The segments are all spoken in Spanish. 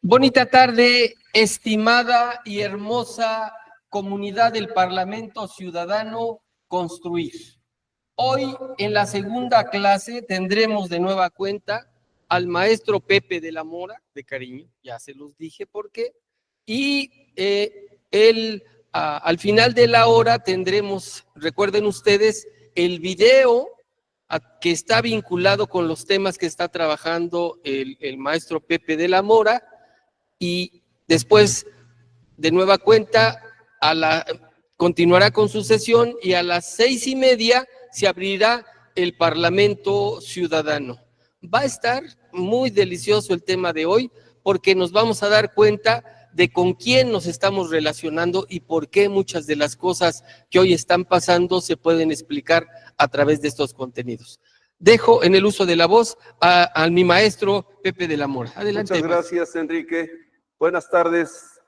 Bonita tarde, estimada y hermosa comunidad del Parlamento Ciudadano Construir. Hoy en la segunda clase tendremos de nueva cuenta al maestro Pepe de la Mora, de cariño, ya se los dije por qué, y al final de la hora tendremos, recuerden ustedes, el video que está vinculado con los temas que está trabajando el maestro Pepe de la Mora, y después, de nueva cuenta, continuará con su sesión y a las 6:30 se abrirá el Parlamento Ciudadano. Va a estar muy delicioso el tema de hoy porque nos vamos a dar cuenta de con quién nos estamos relacionando y por qué muchas de las cosas que hoy están pasando se pueden explicar a través de estos contenidos. Dejo en el uso de la voz a mi maestro Pepe de la Mora. Adelante. Muchas gracias, Enrique. Buenas tardes,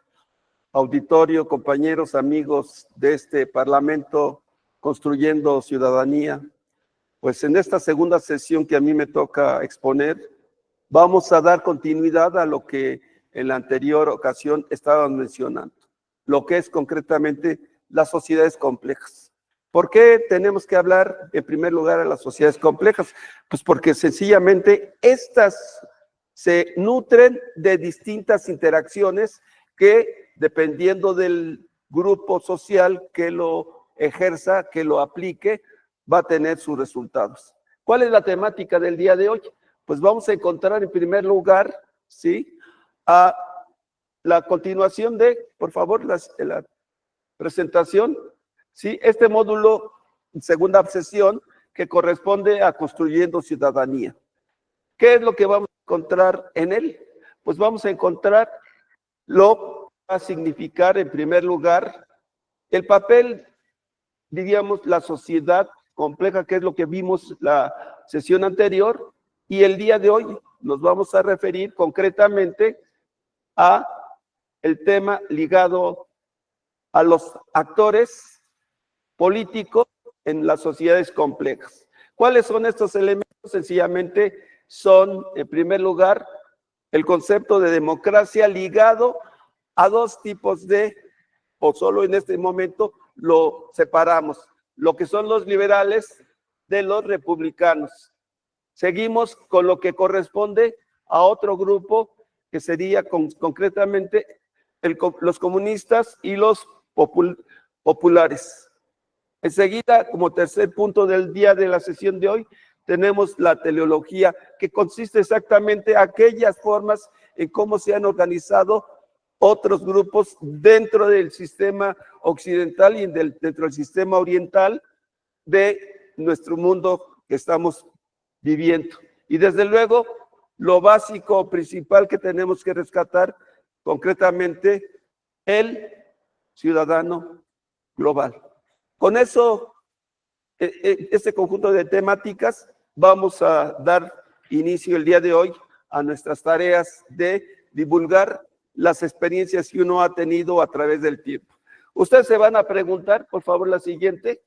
auditorio, compañeros, amigos de este Parlamento Construyendo Ciudadanía. Pues en esta segunda sesión que a mí me toca exponer, vamos a dar continuidad a lo que en la anterior ocasión estaban mencionando, lo que es concretamente las sociedades complejas. ¿Por qué tenemos que hablar en primer lugar de las sociedades complejas? Pues porque sencillamente estas se nutren de distintas interacciones que, dependiendo del grupo social que lo ejerza, que lo aplique, va a tener sus resultados. ¿Cuál es la temática del día de hoy? Pues vamos a encontrar en primer lugar, ¿sí?, a la continuación de, por favor, la presentación, ¿sí?, este módulo, segunda sesión, que corresponde a Construyendo Ciudadanía. ¿Qué es lo que vamos a encontrar en él? Pues vamos a encontrar lo que va a significar, en primer lugar, el papel, diríamos, la sociedad compleja, que es lo que vimos la sesión anterior, y el día de hoy nos vamos a referir concretamente a el tema ligado a los actores políticos en las sociedades complejas. ¿Cuáles son estos elementos? Sencillamente son, en primer lugar, el concepto de democracia ligado a dos tipos de, o solo en este momento lo separamos, lo que son los liberales de los republicanos. Seguimos con lo que corresponde a otro grupo que sería concretamente los comunistas y los populares. Enseguida, como tercer punto del día de la sesión de hoy, tenemos la teleología, que consiste exactamente en aquellas formas en cómo se han organizado otros grupos dentro del sistema occidental y dentro del sistema oriental de nuestro mundo que estamos viviendo. Y desde luego, lo básico principal que tenemos que rescatar, concretamente, el ciudadano global. Con eso, este conjunto de temáticas, vamos a dar inicio el día de hoy a nuestras tareas de divulgar las experiencias que uno ha tenido a través del tiempo. Ustedes se van a preguntar, por favor, la siguiente.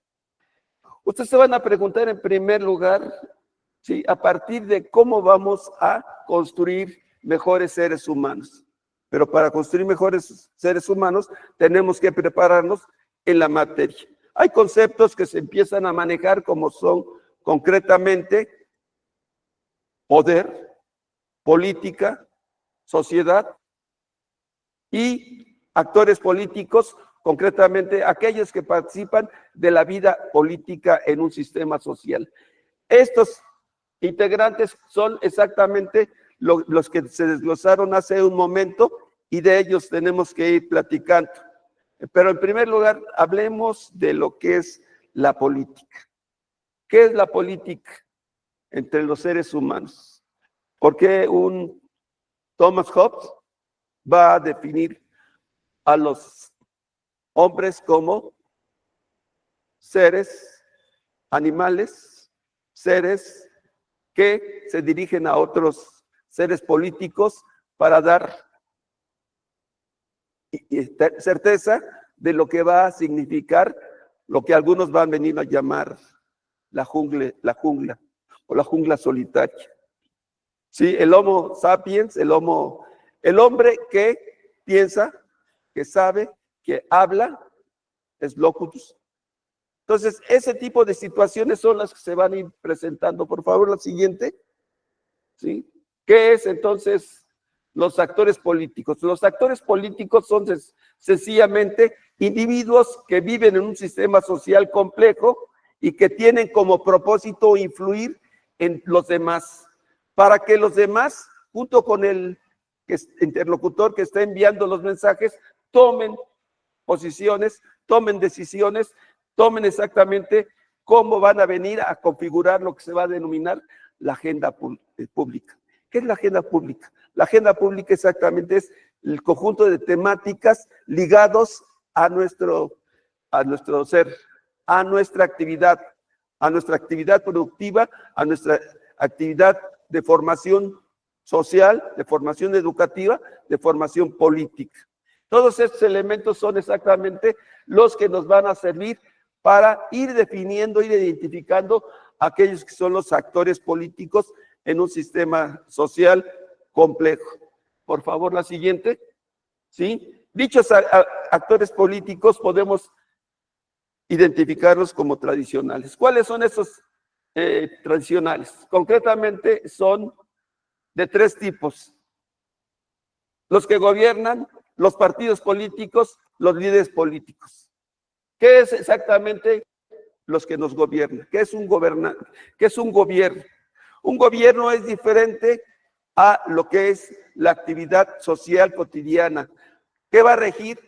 Ustedes se van a preguntar en primer lugar, ¿sí?, a partir de cómo vamos a construir mejores seres humanos. Pero para construir mejores seres humanos tenemos que prepararnos en la materia. Hay conceptos que se empiezan a manejar como son concretamente poder, política, sociedad y actores políticos, concretamente aquellos que participan de la vida política en un sistema social. Estos integrantes son exactamente los que se desglosaron hace un momento y de ellos tenemos que ir platicando. Pero en primer lugar, hablemos de lo que es la política. ¿Qué es la política entre los seres humanos? Porque un Thomas Hobbes va a definir a los hombres como seres animales, seres que se dirigen a otros seres políticos para dar certeza de lo que va a significar lo que algunos van a venir a llamar la jungla o la jungla solitaria. Sí, el Homo sapiens, el Homo El hombre que piensa, que sabe, que habla, es locutus. Entonces, ese tipo de situaciones son las que se van a ir presentando. Por favor, la siguiente. ¿Sí? ¿Qué es entonces los actores políticos? Los actores políticos son sencillamente individuos que viven en un sistema social complejo y que tienen como propósito influir en los demás, para que los demás, junto con el interlocutor que está enviando los mensajes, tomen posiciones, tomen decisiones, tomen exactamente cómo van a venir a configurar lo que se va a denominar la agenda pública. ¿Qué es la agenda pública? La agenda pública exactamente es el conjunto de temáticas ligados a nuestro ser, a nuestra actividad productiva, a nuestra actividad de formación social, de formación educativa, de formación política. Todos estos elementos son exactamente los que nos van a servir para ir definiendo, ir identificando aquellos que son los actores políticos en un sistema social complejo. Por favor, la siguiente. ¿Sí? Dichos actores políticos podemos identificarlos como tradicionales. ¿Cuáles son esos tradicionales? Concretamente son de tres tipos: los que gobiernan, los partidos políticos, los líderes políticos. ¿Qué es exactamente los que nos gobiernan? ¿Qué es un gobernante? ¿Qué es un gobierno? Un gobierno es diferente a lo que es la actividad social cotidiana. ¿Qué va a regir?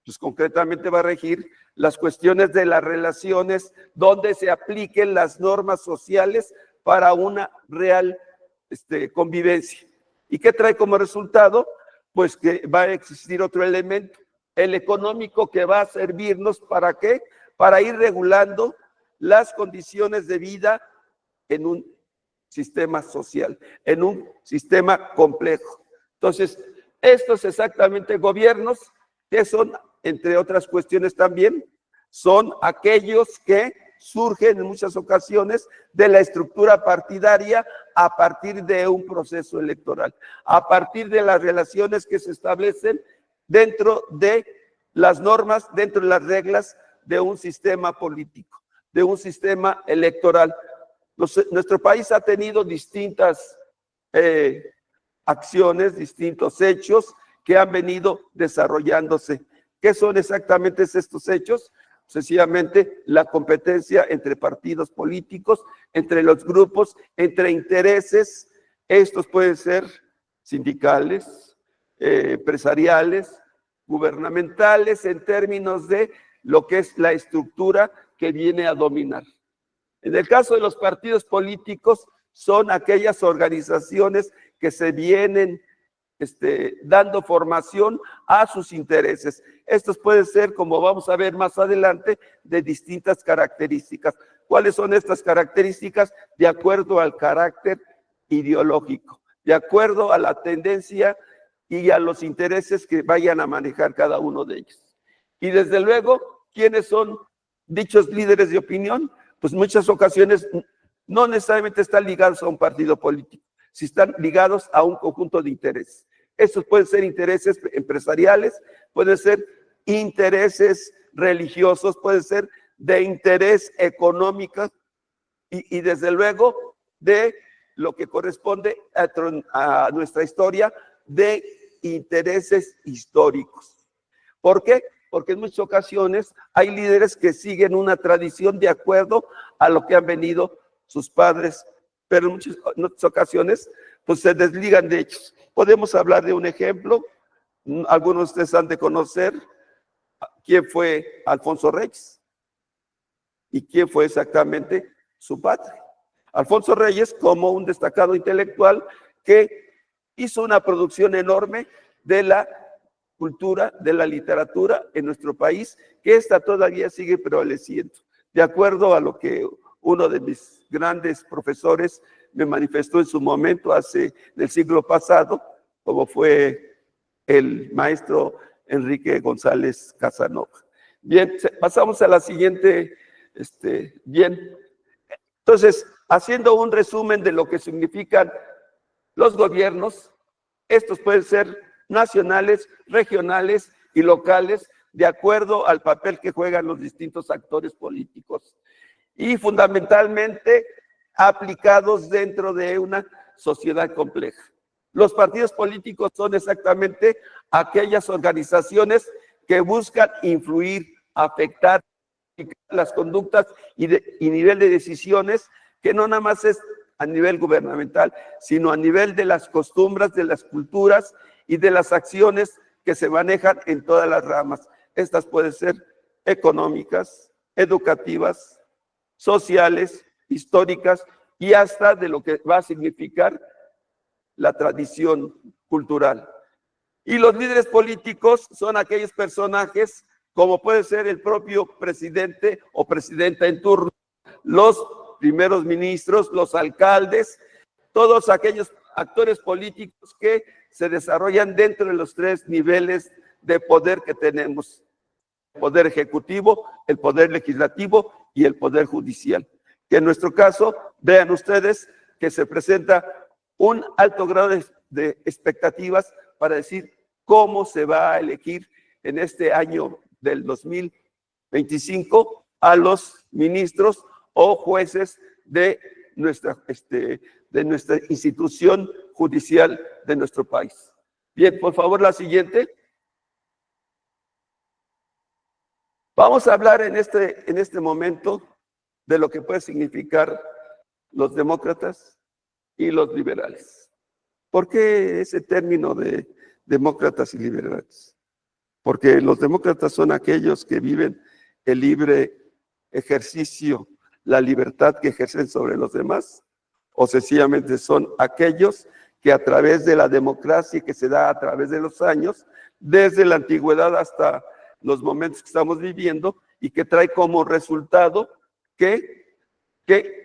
Pues concretamente va a regir las cuestiones de las relaciones donde se apliquen las normas sociales para una real convivencia. ¿Y qué trae como resultado? Pues que va a existir otro elemento, el económico, que va a servirnos ¿para qué? Para ir regulando las condiciones de vida en un sistema social, en un sistema complejo. Entonces, estos exactamente gobiernos, que son, entre otras cuestiones también, son aquellos que surgen en muchas ocasiones de la estructura partidaria a partir de un proceso electoral, a partir de las relaciones que se establecen dentro de las normas, dentro de las reglas de un sistema político, de un sistema electoral. Nuestro país ha tenido distintas acciones, distintos hechos que han venido desarrollándose. ¿Qué son exactamente estos hechos? Sencillamente la competencia entre partidos políticos, entre los grupos, entre intereses. Estos pueden ser sindicales, empresariales, gubernamentales, en términos de lo que es la estructura que viene a dominar. En el caso de los partidos políticos, son aquellas organizaciones que se vienen dando formación a sus intereses. Estos pueden ser, como vamos a ver más adelante, de distintas características. ¿Cuáles son estas características? De acuerdo al carácter ideológico, de acuerdo a la tendencia y a los intereses que vayan a manejar cada uno de ellos. Y desde luego, ¿quiénes son dichos líderes de opinión? Pues muchas ocasiones no necesariamente están ligados a un partido político, si están ligados a un conjunto de intereses. Estos pueden ser intereses empresariales, pueden ser intereses religiosos, pueden ser de interés económico y desde luego de lo que corresponde a nuestra historia, de intereses históricos. ¿Por qué? Porque en muchas ocasiones hay líderes que siguen una tradición de acuerdo a lo que han venido sus padres, pero en muchas ocasiones pues se desligan de ellos. Podemos hablar de un ejemplo, algunos de ustedes han de conocer quién fue Alfonso Reyes y quién fue exactamente su padre. Alfonso Reyes, como un destacado intelectual que hizo una producción enorme de la cultura, de la literatura en nuestro país, que esta todavía sigue prevaleciendo. De acuerdo a lo que uno de mis grandes profesores me manifestó en su momento, del siglo pasado, como fue el maestro Enrique González Casanova. Bien, pasamos a la siguiente. Bien, entonces, haciendo un resumen de lo que significan los gobiernos, estos pueden ser nacionales, regionales y locales, de acuerdo al papel que juegan los distintos actores políticos y fundamentalmente aplicados dentro de una sociedad compleja. Los partidos políticos son exactamente aquellas organizaciones que buscan influir, afectar las conductas y nivel de decisiones, que no nada más es a nivel gubernamental, sino a nivel de las costumbres, de las culturas y de las acciones que se manejan en todas las ramas. Estas pueden ser económicas, educativas, sociales, históricas y hasta de lo que va a significar la tradición cultural. Y los líderes políticos son aquellos personajes, como puede ser el propio presidente o presidenta en turno, los primeros ministros, los alcaldes, todos aquellos actores políticos que se desarrollan dentro de los tres niveles de poder que tenemos: el poder ejecutivo, el poder legislativo y el poder judicial. Que en nuestro caso, vean ustedes que se presenta un alto grado de expectativas para decir cómo se va a elegir en este año del 2025 a los ministros o jueces de nuestra institución judicial de nuestro país. Bien, por favor, la siguiente. Vamos a hablar en este momento de lo que puede significar los demócratas y los liberales. ¿Por qué ese término de demócratas y liberales? Porque los demócratas son aquellos que viven el libre ejercicio, la libertad que ejercen sobre los demás, o sencillamente son aquellos que a través de la democracia que se da a través de los años, desde la antigüedad hasta los momentos que estamos viviendo, y que trae como resultado que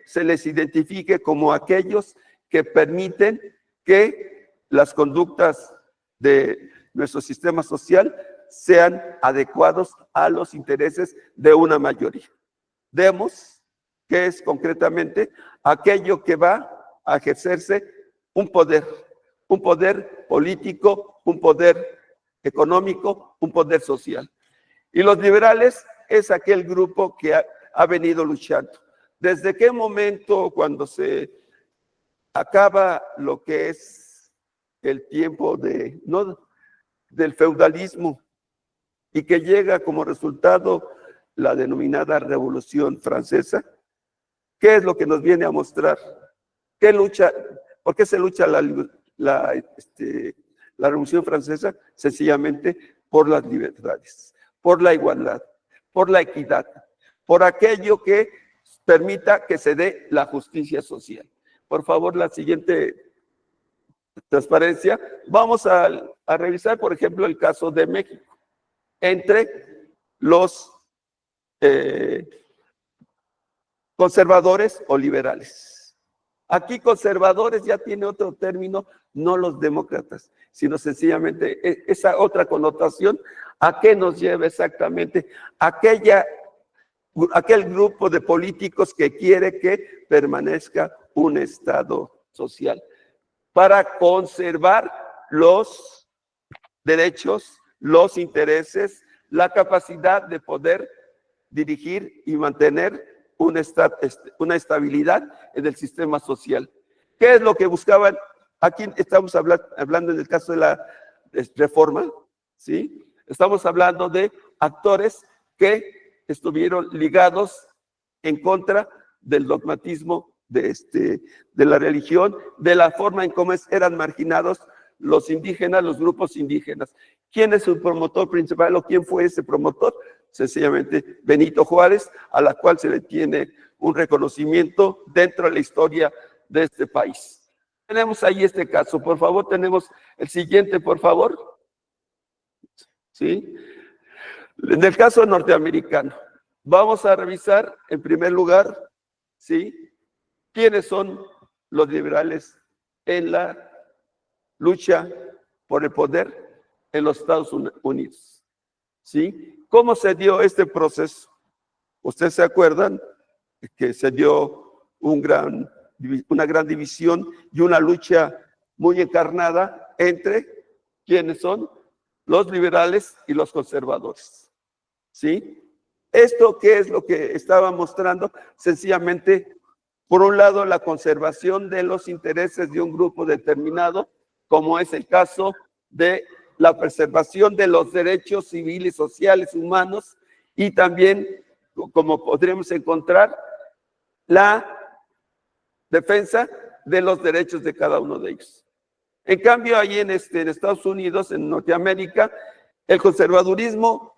se les identifique como aquellos que permiten que las conductas de nuestro sistema social sean adecuados a los intereses de una mayoría. Demos que es concretamente aquello que va a ejercerse un poder político, un poder económico, un poder social. Y los liberales es aquel grupo que ha venido luchando. ¿Desde qué momento, cuando se acaba lo que es el tiempo del feudalismo y que llega como resultado la denominada Revolución Francesa? ¿Qué es lo que nos viene a mostrar? ¿Qué lucha? ¿Por qué se lucha la Revolución Francesa? Sencillamente por las libertades, por la igualdad, por la equidad, por aquello que permita que se dé la justicia social. Por favor, la siguiente transparencia. Vamos a revisar, por ejemplo, el caso de México, entre los conservadores o liberales. Aquí conservadores ya tiene otro término, no los demócratas, sino sencillamente esa otra connotación. ¿A qué nos lleva exactamente? Aquel grupo de políticos que quiere que permanezca un Estado social para conservar los derechos, los intereses, la capacidad de poder dirigir y mantener una estabilidad en el sistema social. ¿Qué es lo que buscaban? Aquí estamos hablando en el caso de la reforma, ¿sí? Estamos hablando de actores que estuvieron ligados en contra del dogmatismo de la religión, de la forma en cómo eran marginados los indígenas, los grupos indígenas. ¿Quién es su promotor principal o quién fue ese promotor? Sencillamente Benito Juárez, a la cual se le tiene un reconocimiento dentro de la historia de este país. Tenemos ahí este caso. Por favor, tenemos el siguiente, por favor. ¿Sí? En el caso norteamericano, vamos a revisar en primer lugar, ¿sí?, quiénes son los liberales en la lucha por el poder en los Estados Unidos. ¿Sí? ¿Cómo se dio este proceso? Ustedes se acuerdan que se dio una gran división y una lucha muy encarnada entre ¿Quiénes son? Los liberales y los conservadores. ¿Sí? ¿Esto qué es lo que estaba mostrando? Sencillamente, por un lado, la conservación de los intereses de un grupo determinado, como es el caso de la preservación de los derechos civiles, sociales, humanos, y también, como podríamos encontrar, la defensa de los derechos de cada uno de ellos. En cambio, ahí en Estados Unidos, en Norteamérica, el conservadurismo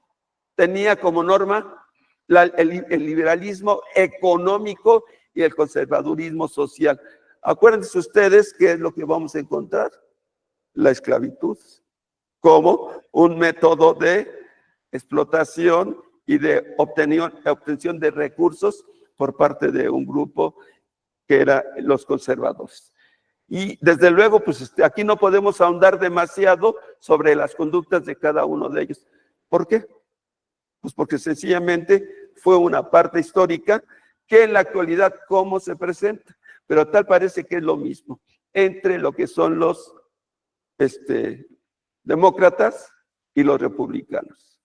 tenía como norma el liberalismo económico y el conservadurismo social. Acuérdense ustedes qué es lo que vamos a encontrar: la esclavitud como un método de explotación y de obtención de recursos por parte de un grupo que eran los conservadores. Y desde luego, pues aquí no podemos ahondar demasiado sobre las conductas de cada uno de ellos. ¿Por qué? Pues porque sencillamente fue una parte histórica que en la actualidad cómo se presenta, pero tal parece que es lo mismo entre lo que son los demócratas y los republicanos.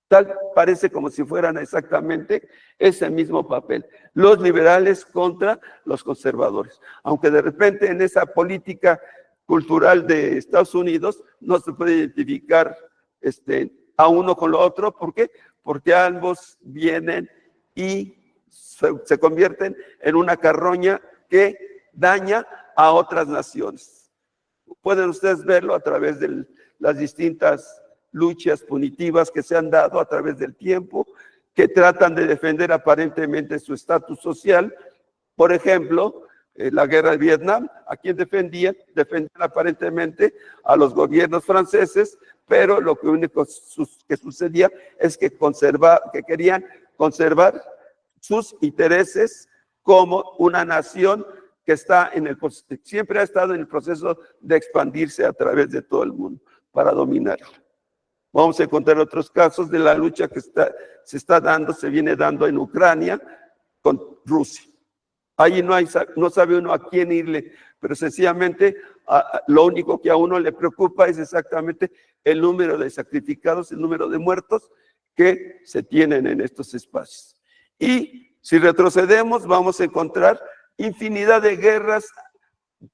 Tal parece como si fueran exactamente ese mismo papel. Los liberales contra los conservadores. Aunque de repente en esa política cultural de Estados Unidos no se puede identificar a uno con lo otro. ¿Por qué? Porque ambos vienen y se convierten en una carroña que daña a otras naciones. Pueden ustedes verlo a través de las distintas luchas punitivas que se han dado a través del tiempo, que tratan de defender aparentemente su estatus social. Por ejemplo, la guerra de Vietnam, ¿a quién defendían? Defendían aparentemente a los gobiernos franceses, pero lo único que sucedía es que querían conservar sus intereses como una nación que siempre ha estado en el proceso de expandirse a través de todo el mundo para dominarlo. Vamos a encontrar otros casos de la lucha que se viene dando en Ucrania con Rusia. Ahí no sabe uno a quién irle, pero sencillamente lo único que a uno le preocupa es exactamente el número de sacrificados, el número de muertos que se tienen en estos espacios. Y si retrocedemos, vamos a encontrar infinidad de guerras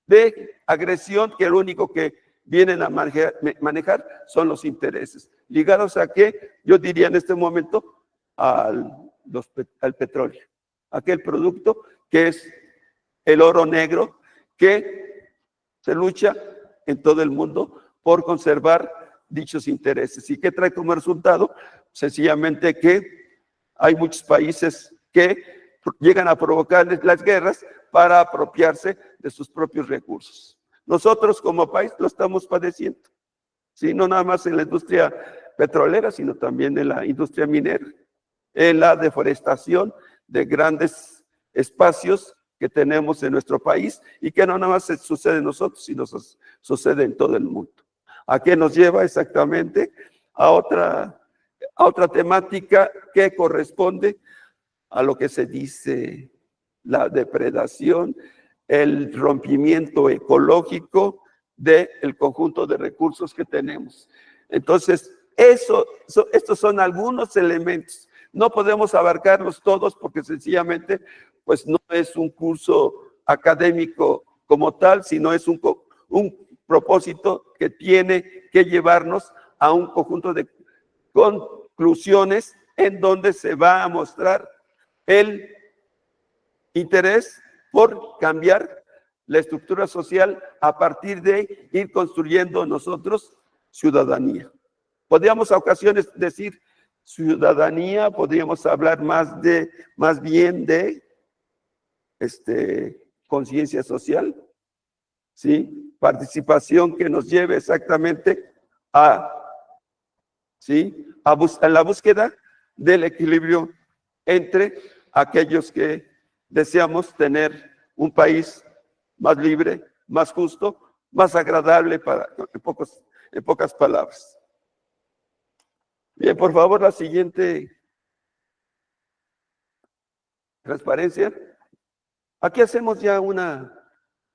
de agresión que lo único que vienen a manejar son los intereses. ¿Ligados a qué? Yo diría en este momento al petróleo. Aquel producto que es el oro negro que se lucha en todo el mundo por conservar dichos intereses. ¿Y qué trae como resultado? Sencillamente que hay muchos países que llegan a provocar las guerras para apropiarse de sus propios recursos. Nosotros como país lo estamos padeciendo, ¿sí? No nada más en la industria petrolera, sino también en la industria minera, en la deforestación de grandes espacios que tenemos en nuestro país y que no nada más sucede en nosotros, sino sucede en todo el mundo. ¿A qué nos lleva exactamente? A otra temática que corresponde a lo que se dice la depredación, el rompimiento ecológico del conjunto de recursos que tenemos. Entonces, estos son algunos elementos. No podemos abarcarlos todos porque sencillamente pues no es un curso académico como tal, sino es un propósito que tiene que llevarnos a un conjunto de conclusiones en donde se va a mostrar el interés por cambiar la estructura social a partir de ir construyendo nosotros ciudadanía. Podríamos a ocasiones decir ciudadanía, podríamos hablar más bien de conciencia social, ¿sí? Participación que nos lleve exactamente a la búsqueda del equilibrio entre aquellos que deseamos tener un país más libre, más justo, más agradable en pocas palabras. Bien, por favor, la siguiente transparencia. Aquí hacemos ya una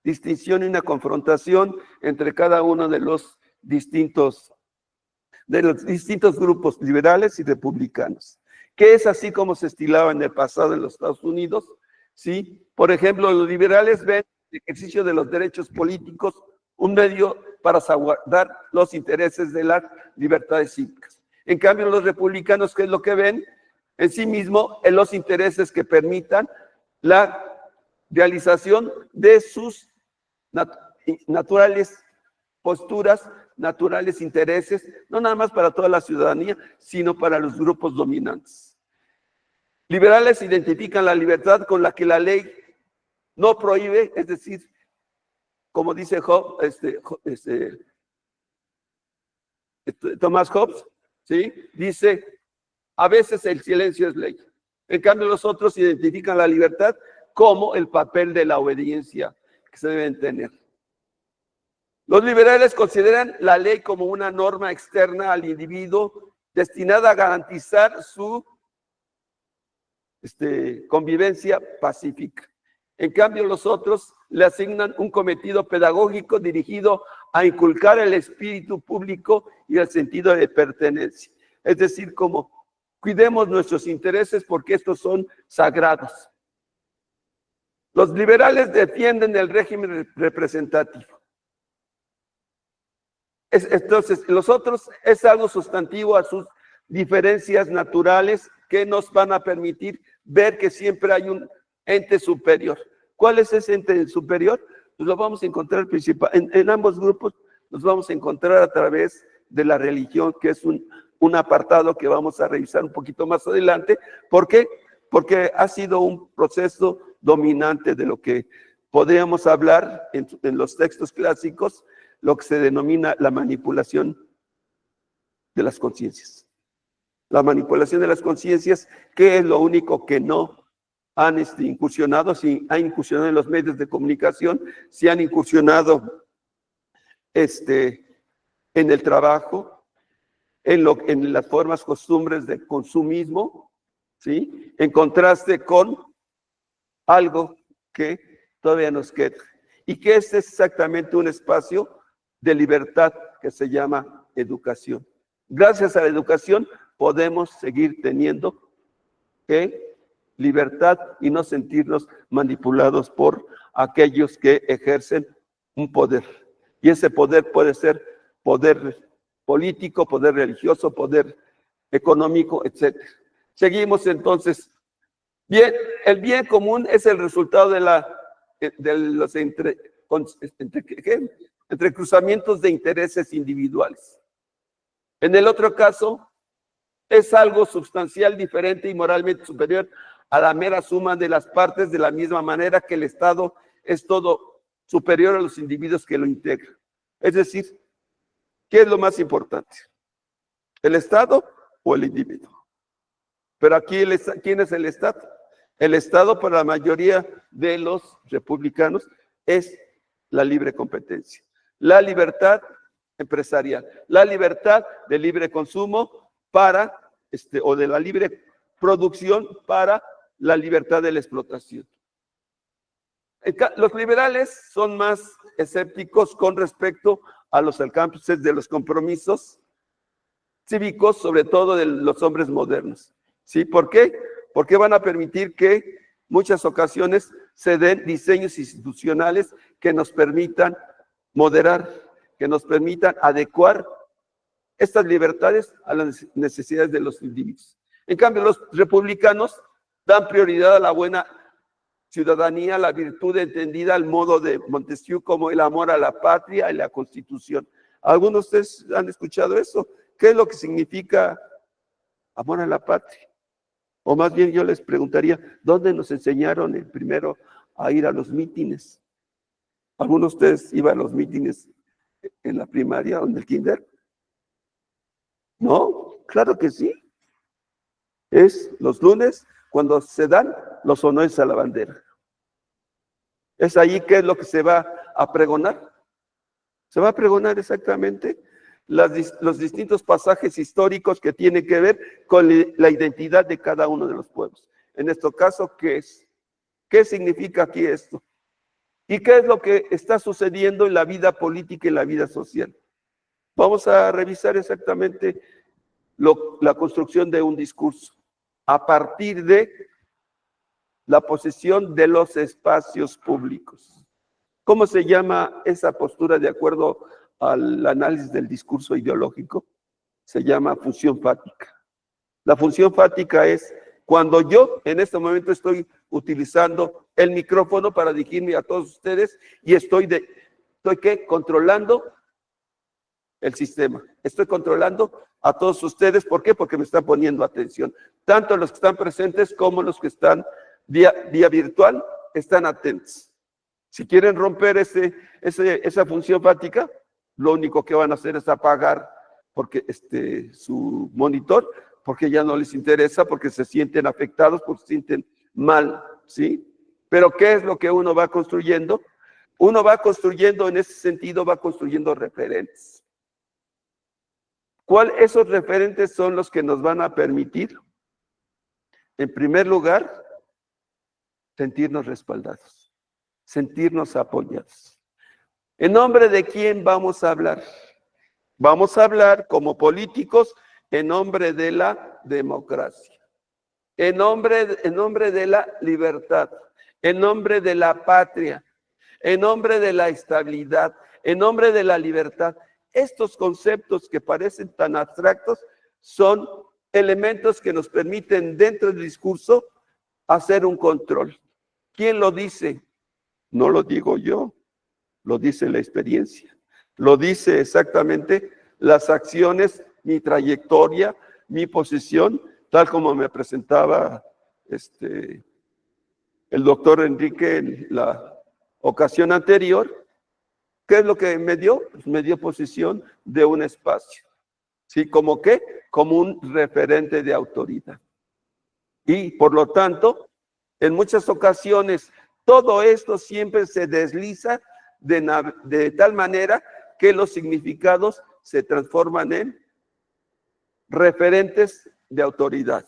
distinción y una confrontación entre cada uno de los distintos grupos liberales y republicanos, que es así como se estilaba en el pasado en los Estados Unidos, ¿sí? Por ejemplo, los liberales ven el ejercicio de los derechos políticos un medio para salvaguardar los intereses de las libertades cívicas. En cambio, los republicanos, ¿qué es lo que ven? En sí mismo, en los intereses que permitan la realización de sus naturales posturas, naturales intereses, no nada más para toda la ciudadanía, sino para los grupos dominantes. Liberales identifican la libertad con la que la ley no prohíbe, es decir, como dice Thomas Hobbes, ¿sí? Dice, a veces el silencio es ley. En cambio, los otros identifican la libertad como el papel de la obediencia que se deben tener. Los liberales consideran la ley como una norma externa al individuo destinada a garantizar su convivencia pacífica. En cambio, los otros le asignan un cometido pedagógico dirigido a inculcar el espíritu público y el sentido de pertenencia. Es decir, como cuidemos nuestros intereses porque estos son sagrados. Los liberales defienden el régimen representativo. Entonces, los otros es algo sustantivo a sus diferencias naturales que nos van a permitir ver que siempre hay un ente superior. ¿Cuál es ese ente superior? Pues lo vamos a encontrar en ambos grupos, nos vamos a encontrar a través de la religión, que es un apartado que vamos a revisar un poquito más adelante. ¿Por qué? Porque ha sido un proceso dominante de lo que podríamos hablar en los textos clásicos, lo que se denomina la manipulación de las conciencias. La manipulación de las conciencias, que es lo único que no han incursionado, si han incursionado en los medios de comunicación, si han incursionado en el trabajo, en las formas, costumbres de consumismo, ¿sí? En contraste con algo que todavía nos queda. Y que este es exactamente un espacio de libertad que se llama educación. Gracias a la educación podemos seguir teniendo libertad y no sentirnos manipulados por aquellos que ejercen un poder. Y ese poder puede ser poder político, poder religioso, poder económico, etc. Seguimos entonces. Bien, el bien común es el resultado de los entrecruzamientos de intereses individuales. En el otro caso, es algo sustancial, diferente y moralmente superior a la mera suma de las partes, de la misma manera que el Estado es todo superior a los individuos que lo integran. Es decir, ¿qué es lo más importante? ¿El Estado o el individuo? Pero aquí, ¿quién es el Estado? El Estado, para la mayoría de los republicanos, es la libre competencia, la libertad empresarial, la libertad de libre consumo para, o de la libre producción para la libertad de la explotación. Los liberales son más escépticos con respecto a los alcances de los compromisos cívicos, sobre todo de los hombres modernos. ¿Sí? ¿Por qué? Porque van a permitir que muchas ocasiones se den diseños institucionales que nos permitan moderar, que nos permitan adecuar estas libertades a las necesidades de los individuos. En cambio, los republicanos dan prioridad a la buena ciudadanía, la virtud entendida al modo de Montesquieu como el amor a la patria y la Constitución. ¿Algunos de ustedes han escuchado eso? ¿Qué es lo que significa amor a la patria? O más bien yo les preguntaría, ¿dónde nos enseñaron primero a ir a los mítines? ¿Algunos de ustedes iban a los mítines en la primaria o en el kinder? ¿No? Claro que sí. Es los lunes cuando se dan los honores a la bandera. Es ahí que es lo que se va a pregonar. Se va a pregonar exactamente los distintos pasajes históricos que tienen que ver con la identidad de cada uno de los pueblos. En este caso, ¿qué es? ¿Qué significa aquí esto? ¿Y qué es lo que está sucediendo en la vida política y en la vida social? Vamos a revisar exactamente la construcción de un discurso a partir de la posesión de los espacios públicos. ¿Cómo se llama esa postura de acuerdo al análisis del discurso ideológico? Se llama función fáctica. La función fática es cuando yo en este momento estoy utilizando el micrófono para dirigirme a todos ustedes y estoy ¿qué? Controlando el sistema. Estoy controlando a todos ustedes. ¿Por qué? Porque me están poniendo atención. Tanto los que están presentes como los que están vía virtual están atentos. Si quieren romper esa función fática, lo único que van a hacer es apagar porque su monitor, porque ya no les interesa, porque se sienten afectados, porque se sienten mal, ¿sí? Pero ¿qué es lo que uno va construyendo? Uno va construyendo, en ese sentido, va construyendo referentes. Esos referentes son los que nos van a permitir, en primer lugar, sentirnos respaldados, sentirnos apoyados. ¿En nombre de quién vamos a hablar? Vamos a hablar como políticos en nombre de la democracia, en nombre de la libertad, en nombre de la patria, en nombre de la estabilidad, en nombre de la libertad. Estos conceptos que parecen tan abstractos son elementos que nos permiten dentro del discurso hacer un control. ¿Quién lo dice? No lo digo yo, lo dice la experiencia, lo dice exactamente las acciones, mi trayectoria, mi posición, tal como me presentaba el doctor Enrique en la ocasión anterior. ¿Qué es lo que me dio? Pues me dio posición de un espacio. ¿Sí? ¿Como qué? Como un referente de autoridad. Y por lo tanto, en muchas ocasiones, todo esto siempre se desliza de tal manera que los significados se transforman en referentes de autoridad.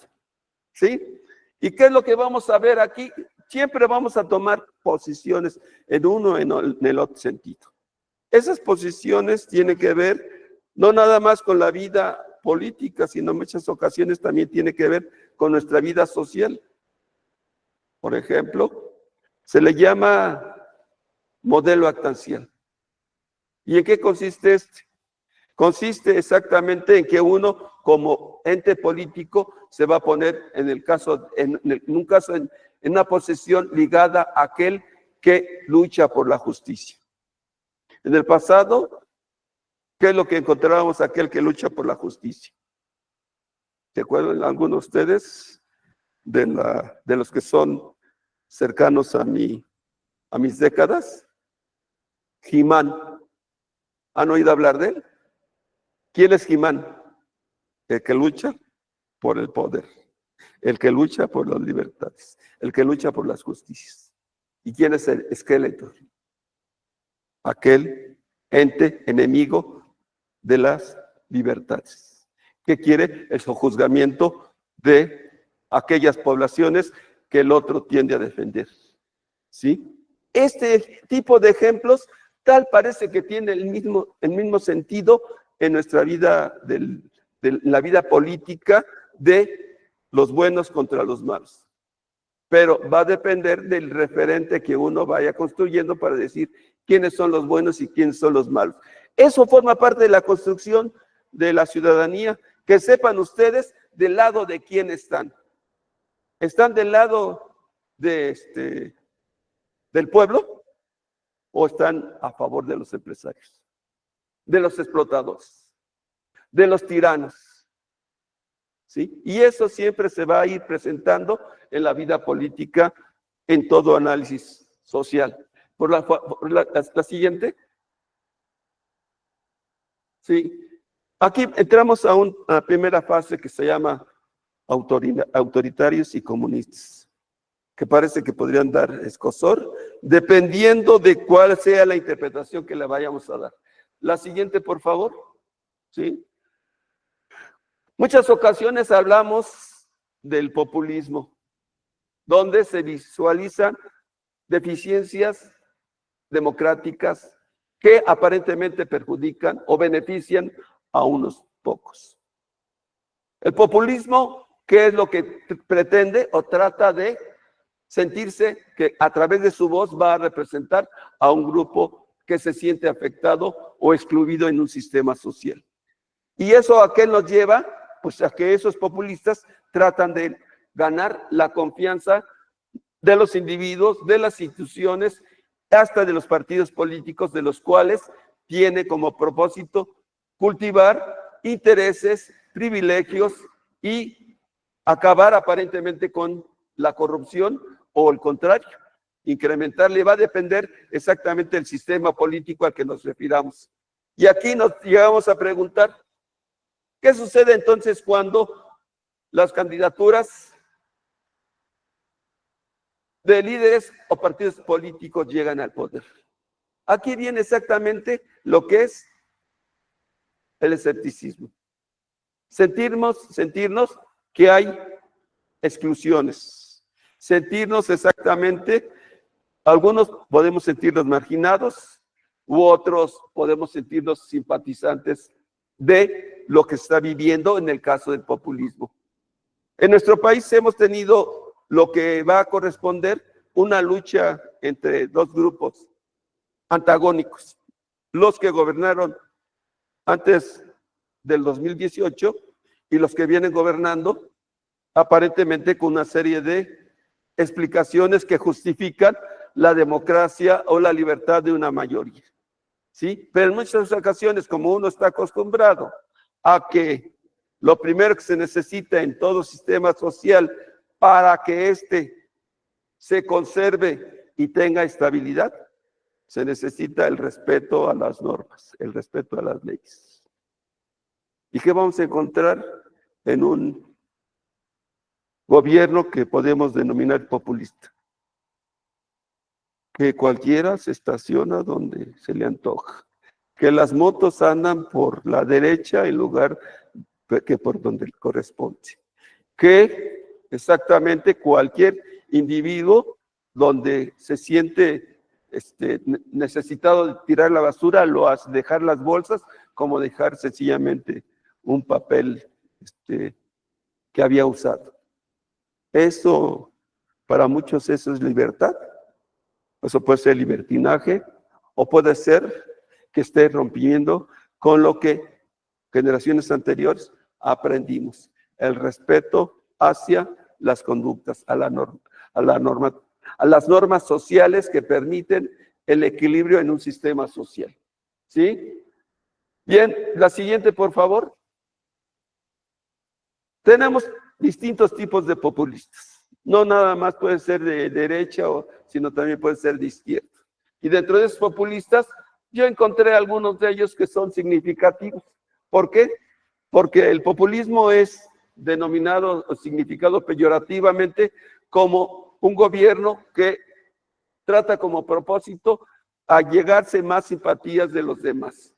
¿Sí? ¿Y qué es lo que vamos a ver aquí? Siempre vamos a tomar posiciones en uno o en el otro sentido. Esas posiciones tienen que ver no nada más con la vida política, sino en muchas ocasiones también tiene que ver con nuestra vida social. Por ejemplo, se le llama modelo actancial. ¿Y en qué consiste este? Consiste exactamente en que uno, como ente político, se va a poner en una posición ligada a aquel que lucha por la justicia. En el pasado, ¿qué es lo que encontrábamos aquel que lucha por la justicia? ¿Se acuerdan algunos de ustedes de los que son cercanos a mis décadas? He-Man. ¿Han oído hablar de él? ¿Quién es He-Man? El que lucha por el poder, el que lucha por las libertades, el que lucha por las justicias. ¿Y quién es el Skeletor? Aquel ente enemigo de las libertades, que quiere el sojuzgamiento de aquellas poblaciones que el otro tiende a defender. ¿Sí? Este tipo de ejemplos tal parece que tiene el mismo sentido en nuestra vida, de la vida política, de los buenos contra los malos. Pero va a depender del referente que uno vaya construyendo para decir quiénes son los buenos y quiénes son los malos. Eso forma parte de la construcción de la ciudadanía, que sepan ustedes del lado de quién están. ¿Están del lado del pueblo o están a favor de los empresarios, de los explotadores, de los tiranos? ¿Sí? Y eso siempre se va a ir presentando en la vida política, en todo análisis social. Por la siguiente. Sí. Aquí entramos a una primera fase que se llama autoritarios y comunistas, que parece que podrían dar escozor, dependiendo de cuál sea la interpretación que le vayamos a dar. La siguiente, por favor. ¿Sí? Muchas ocasiones hablamos del populismo, donde se visualizan deficiencias democráticas que aparentemente perjudican o benefician a unos pocos. El populismo, ¿qué es lo que pretende o trata de sentirse que a través de su voz va a representar a un grupo que se siente afectado o excluido en un sistema social? ¿Y eso a qué nos lleva? Pues a que esos populistas tratan de ganar la confianza de los individuos, de las instituciones, hasta de los partidos políticos, de los cuales tiene como propósito cultivar intereses, privilegios y acabar aparentemente con la corrupción o el contrario, incrementarle. Va a depender exactamente del sistema político al que nos refiramos. Y aquí nos llegamos a preguntar, ¿qué sucede entonces cuando las candidaturas de líderes o partidos políticos llegan al poder? Aquí viene exactamente lo que es el escepticismo. Sentirnos que hay exclusiones. Sentirnos exactamente, algunos podemos sentirnos marginados, u otros podemos sentirnos simpatizantes de lo que está viviendo en el caso del populismo. En nuestro país hemos tenido lo que va a corresponder una lucha entre dos grupos antagónicos. Los que gobernaron antes del 2018 y los que vienen gobernando aparentemente con una serie de explicaciones que justifican la democracia o la libertad de una mayoría. ¿Sí? Pero en muchas ocasiones, como uno está acostumbrado a que lo primero que se necesita en todo sistema social para que éste se conserve y tenga estabilidad, se necesita el respeto a las normas, el respeto a las leyes. ¿Y qué vamos a encontrar en un gobierno que podemos denominar populista? Que cualquiera se estaciona donde se le antoja, que las motos andan por la derecha en lugar que por donde corresponde, que exactamente cualquier individuo donde se siente necesitado de tirar la basura, lo hace, dejar las bolsas, como dejar sencillamente un papel que había usado. Eso, para muchos, eso es libertad. Eso puede ser libertinaje o puede ser que esté rompiendo con lo que generaciones anteriores aprendimos, el respeto hacia las conductas, a las normas sociales que permiten el equilibrio en un sistema social. ¿Sí? Bien, la siguiente, por favor. Tenemos distintos tipos de populistas. No nada más puede ser de derecha, sino también puede ser de izquierda. Y dentro de esos populistas, yo encontré algunos de ellos que son significativos. ¿Por qué? Porque el populismo es denominado o significado peyorativamente como un gobierno que trata como propósito a llegarse más simpatías de los demás.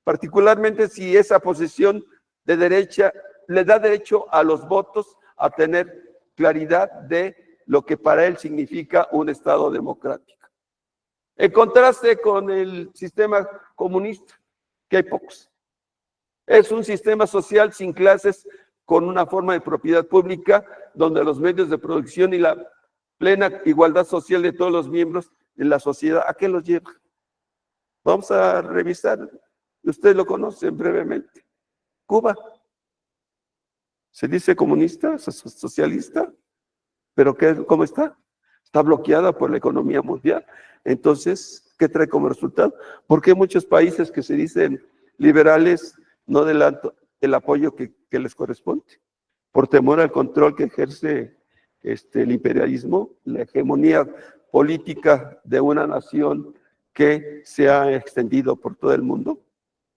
Particularmente si esa posición de derecha le da derecho a los votos a tener claridad de lo que para él significa un Estado democrático. En contraste con el sistema comunista, que hay pocos. Es un sistema social sin clases, con una forma de propiedad pública, donde los medios de producción y la plena igualdad social de todos los miembros de la sociedad, ¿a qué los lleva? Vamos a revisar, ustedes lo conocen brevemente. Cuba. Se dice comunista, socialista, pero ¿cómo está? Está bloqueada por la economía mundial. Entonces, ¿qué trae como resultado? ¿Por qué muchos países que se dicen liberales no dan el apoyo que les corresponde? Por temor al control que ejerce el imperialismo, la hegemonía política de una nación que se ha extendido por todo el mundo.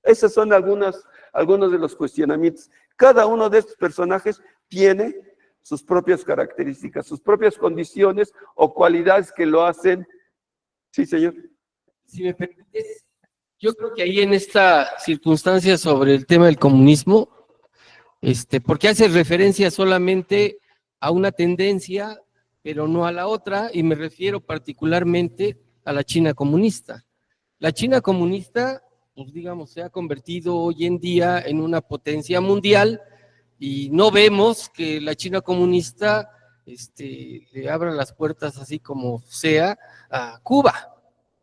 Esos son algunos de los cuestionamientos. Cada uno de estos personajes tiene sus propias características, sus propias condiciones o cualidades que lo hacen. Sí, señor. Si me permites, yo creo que ahí en esta circunstancia sobre el tema del comunismo, porque hace referencia solamente a una tendencia, pero no a la otra, y me refiero particularmente a la China comunista. La China comunista, pues digamos, se ha convertido hoy en día en una potencia mundial y no vemos que la China comunista le abra las puertas así como sea a Cuba.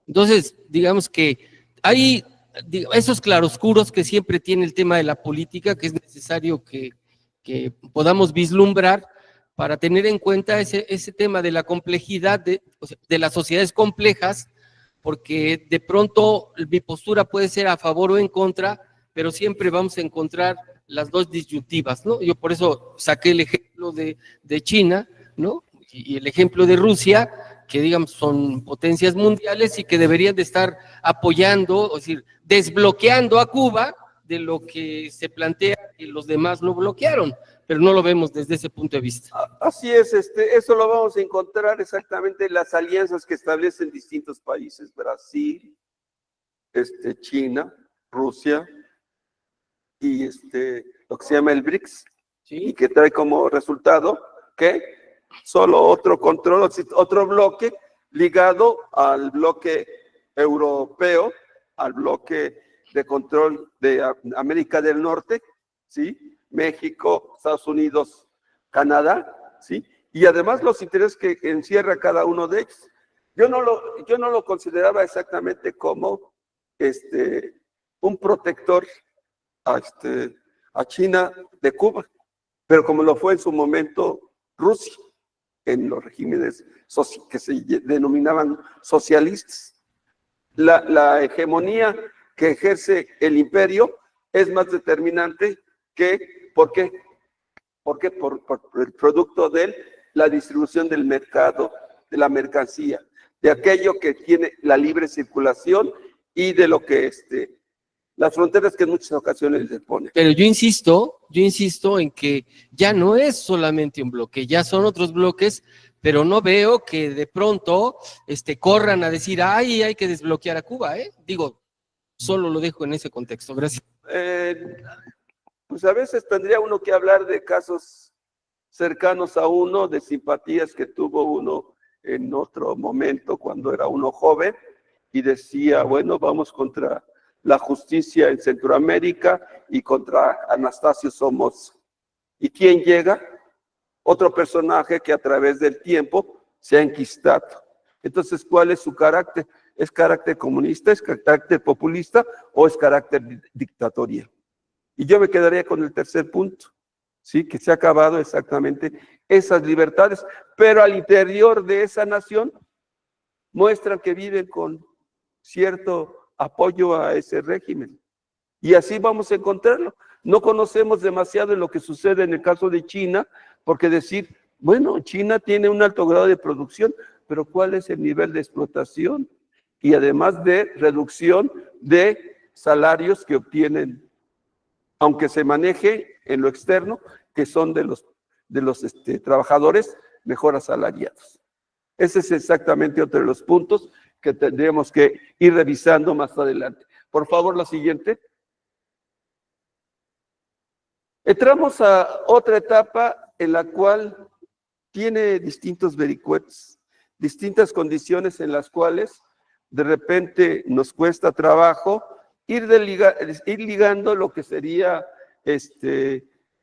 Entonces, digamos que hay esos claroscuros que siempre tiene el tema de la política, que es necesario que podamos vislumbrar para tener en cuenta ese tema de la complejidad de las sociedades complejas, porque de pronto mi postura puede ser a favor o en contra, pero siempre vamos a encontrar las dos disyuntivas, ¿no? Yo por eso saqué el ejemplo de China, ¿no? Y el ejemplo de Rusia, que digamos son potencias mundiales y que deberían de estar apoyando, es decir, desbloqueando a Cuba de lo que se plantea y los demás lo bloquearon, pero no lo vemos desde ese punto de vista. Así es, eso lo vamos a encontrar exactamente en las alianzas que establecen distintos países, Brasil, China, Rusia y lo que se llama el BRICS, ¿sí? Y que trae como resultado que solo otro control, otro bloque ligado al bloque europeo, al bloque de control de América del Norte, ¿sí? México, Estados Unidos, Canadá, ¿sí? Y además los intereses que encierra cada uno de ellos. Yo no lo consideraba exactamente como un protector a China de Cuba, pero como lo fue en su momento Rusia, en los regímenes que se denominaban socialistas. La hegemonía que ejerce el imperio es más determinante que, ¿por qué? Porque por el producto de la distribución del mercado, de la mercancía, de aquello que tiene la libre circulación y de lo que las fronteras que en muchas ocasiones les ponen. Pero yo insisto en que ya no es solamente un bloque, ya son otros bloques, pero no veo que de pronto corran a decir, ay, hay que desbloquear a Cuba, ¿eh? Digo, solo lo dejo en ese contexto. Gracias. Pues a veces tendría uno que hablar de casos cercanos a uno, de simpatías que tuvo uno en otro momento cuando era uno joven y decía, bueno, vamos contra la justicia en Centroamérica y contra Anastasio Somoza. ¿Y quién llega? Otro personaje que a través del tiempo se ha enquistado. Entonces, ¿cuál es su carácter? ¿Es carácter comunista, es carácter populista o es carácter dictatorial? Y yo me quedaría con el tercer punto, ¿sí? Que se ha acabado exactamente esas libertades, pero al interior de esa nación muestran que viven con cierto apoyo a ese régimen. Y así vamos a encontrarlo. No conocemos demasiado de lo que sucede en el caso de China, porque decir, bueno, China tiene un alto grado de producción, pero ¿cuál es el nivel de explotación? Y además de reducción de salarios que obtienen, aunque se maneje en lo externo, que son de los trabajadores mejor asalariados. Ese es exactamente otro de los puntos que tendríamos que ir revisando más adelante. Por favor, la siguiente. Entramos a otra etapa en la cual tiene distintos vericuetos, distintas condiciones en las cuales de repente nos cuesta trabajo ir ligando lo que sería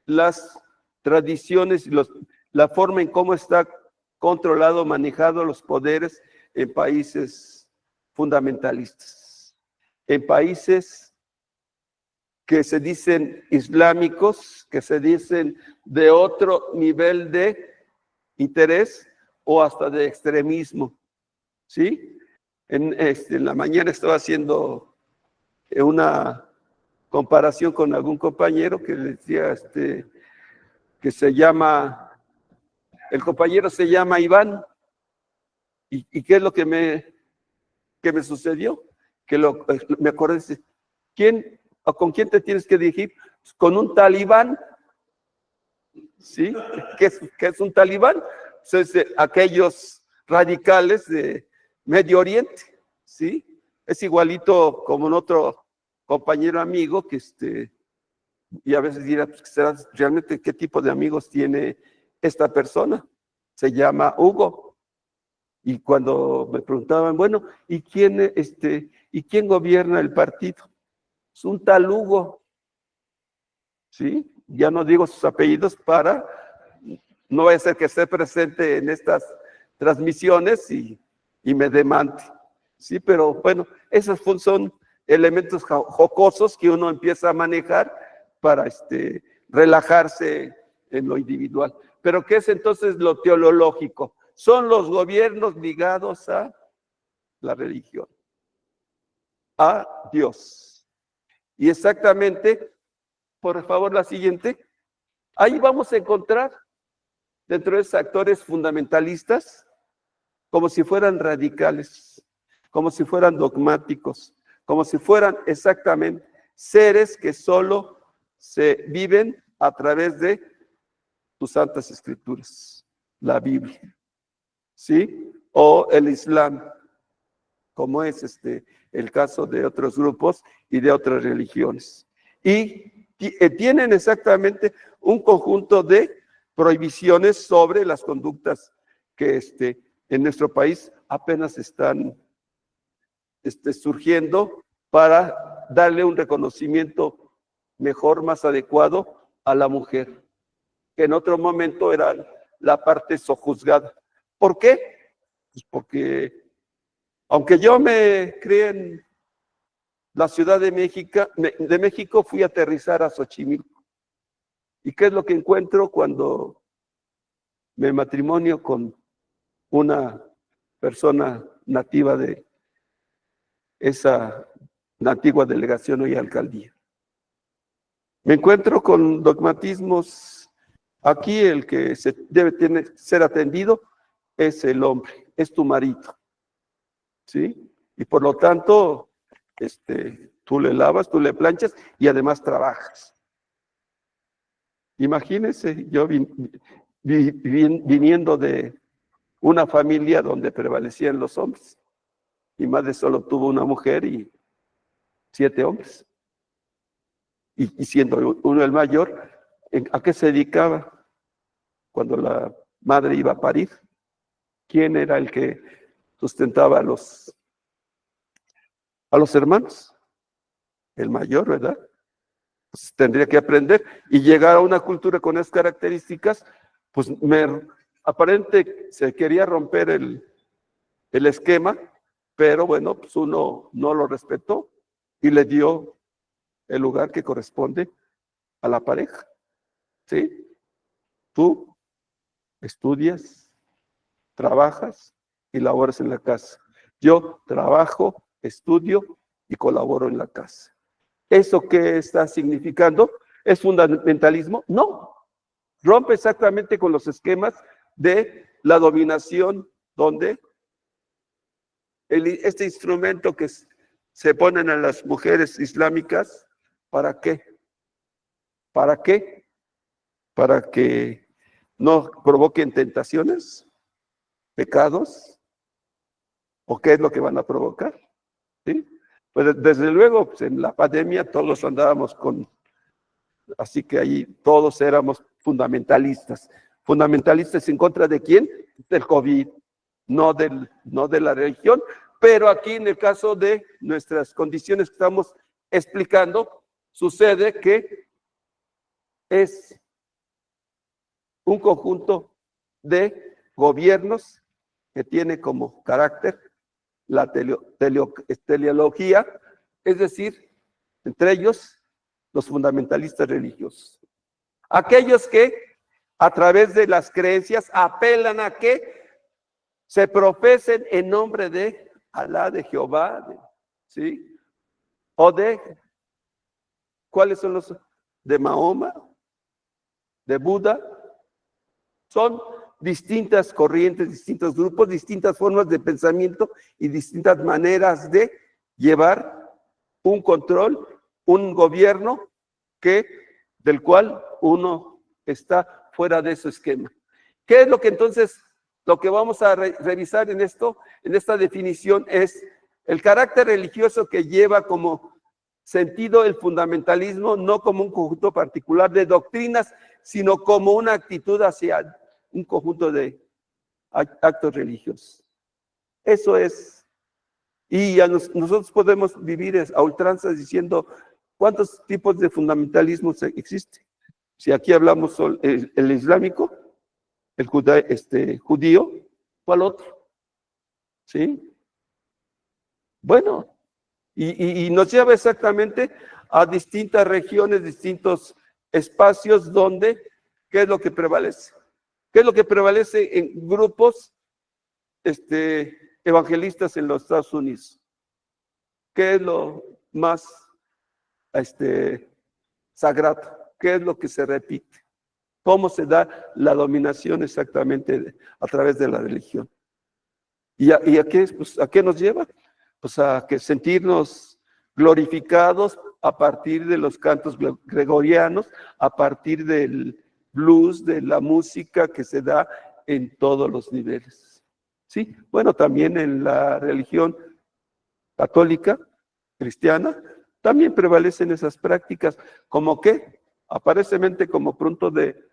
las tradiciones y la forma en cómo está controlado, manejado los poderes en países fundamentalistas, en países que se dicen islámicos, que se dicen de otro nivel de interés o hasta de extremismo, ¿sí? En la mañana estaba haciendo una comparación con algún compañero que decía que se llama, el compañero se llama Iván, y ¿qué es lo que me sucedió? Que me acordé, ¿con quién te tienes que dirigir? Pues con un talibán, ¿sí? ¿Qué es un talibán? Pues es aquellos radicales de Medio Oriente, ¿sí? Es igualito como en otro compañero amigo que y a veces dirá, pues, realmente qué tipo de amigos tiene esta persona. Se llama Hugo. Y cuando me preguntaban, bueno, ¿y quién ¿Y quién gobierna el partido? Es un tal Hugo, ¿sí? Ya no digo sus apellidos para no vaya a ser que esté presente en estas transmisiones y me demande, ¿sí? Pero bueno, esos son elementos jocosos que uno empieza a manejar para relajarse en lo individual. Pero ¿qué es entonces lo teológico? Son los gobiernos ligados a la religión, a Dios. Y exactamente, por favor, la siguiente. Ahí vamos a encontrar dentro de esos actores fundamentalistas como si fueran radicales, como si fueran dogmáticos, como si fueran exactamente seres que solo se viven a través de tus santas escrituras, la Biblia, ¿sí? O el Islam, como es el caso de otros grupos y de otras religiones. Y tienen exactamente un conjunto de prohibiciones sobre las conductas que en nuestro país apenas están surgiendo para darle un reconocimiento mejor, más adecuado a la mujer, que en otro momento era la parte sojuzgada. ¿Por qué? Pues porque aunque yo me crié en la Ciudad de México, fui a aterrizar a Xochimilco. ¿Y qué es lo que encuentro cuando me matrimonio con una persona nativa de esa antigua delegación y alcaldía? Me encuentro con dogmatismos. Aquí el que debe ser atendido es el hombre, es tu marido, ¿sí? Y por lo tanto, tú le lavas, tú le planchas y además trabajas. Imagínense, yo viniendo de una familia donde prevalecían los hombres. Mi madre solo tuvo una mujer y 7 hombres. Y siendo uno el mayor, ¿a qué se dedicaba cuando la madre iba a parir? ¿Quién era el que sustentaba a los hermanos? El mayor, ¿verdad? Pues tendría que aprender y llegar a una cultura con esas características, pues aparente se quería romper el esquema, pero bueno, pues uno no lo respetó y le dio el lugar que corresponde a la pareja, ¿sí? Tú estudias, trabajas y laboras en la casa. Yo trabajo, estudio y colaboro en la casa. ¿Eso qué está significando? ¿Es fundamentalismo? No. Rompe exactamente con los esquemas de la dominación, donde este instrumento que se ponen a las mujeres islámicas, ¿para qué? ¿Para qué? Para que no provoquen tentaciones, pecados, ¿o qué es lo que van a provocar? ¿Sí? Pues desde luego, pues en la pandemia todos andábamos así que ahí todos éramos fundamentalistas. ¿Fundamentalistas en contra de quién? Del COVID, no de la religión, pero aquí en el caso de nuestras condiciones que estamos explicando, sucede que es un conjunto de gobiernos que tiene como carácter la teleología, es decir, entre ellos los fundamentalistas religiosos. Aquellos que a través de las creencias apelan a que se profesen en nombre de Alá, de Jehová, ¿sí? O ¿cuáles son los? De Mahoma, de Buda. Son distintas corrientes, distintos grupos, distintas formas de pensamiento y distintas maneras de llevar un control, un gobierno del cual uno está fuera de ese esquema. ¿Qué es lo que entonces, lo que vamos a revisar en esta definición es el carácter religioso que lleva como sentido el fundamentalismo, no como un conjunto particular de doctrinas, sino como una actitud hacia un conjunto de actos religiosos. Eso es Y nosotros podemos vivir a ultranza diciendo cuántos tipos de fundamentalismo existen. Si aquí hablamos el islámico, el judío, ¿cuál otro? ¿Sí? Bueno, y nos lleva exactamente a distintas regiones, distintos espacios donde, ¿qué es lo que prevalece? ¿Qué es lo que prevalece en grupos evangelistas en los Estados Unidos? ¿Qué es lo más sagrado? ¿Qué es lo que se repite? ¿Cómo se da la dominación exactamente a través de la religión? ¿Y a qué, pues, a qué nos lleva? Pues a que sentirnos glorificados a partir de los cantos gregorianos, a partir del blues, de la música que se da en todos los niveles. Sí, bueno, también en la religión católica, cristiana, también prevalecen esas prácticas, como que aparentemente como pronto de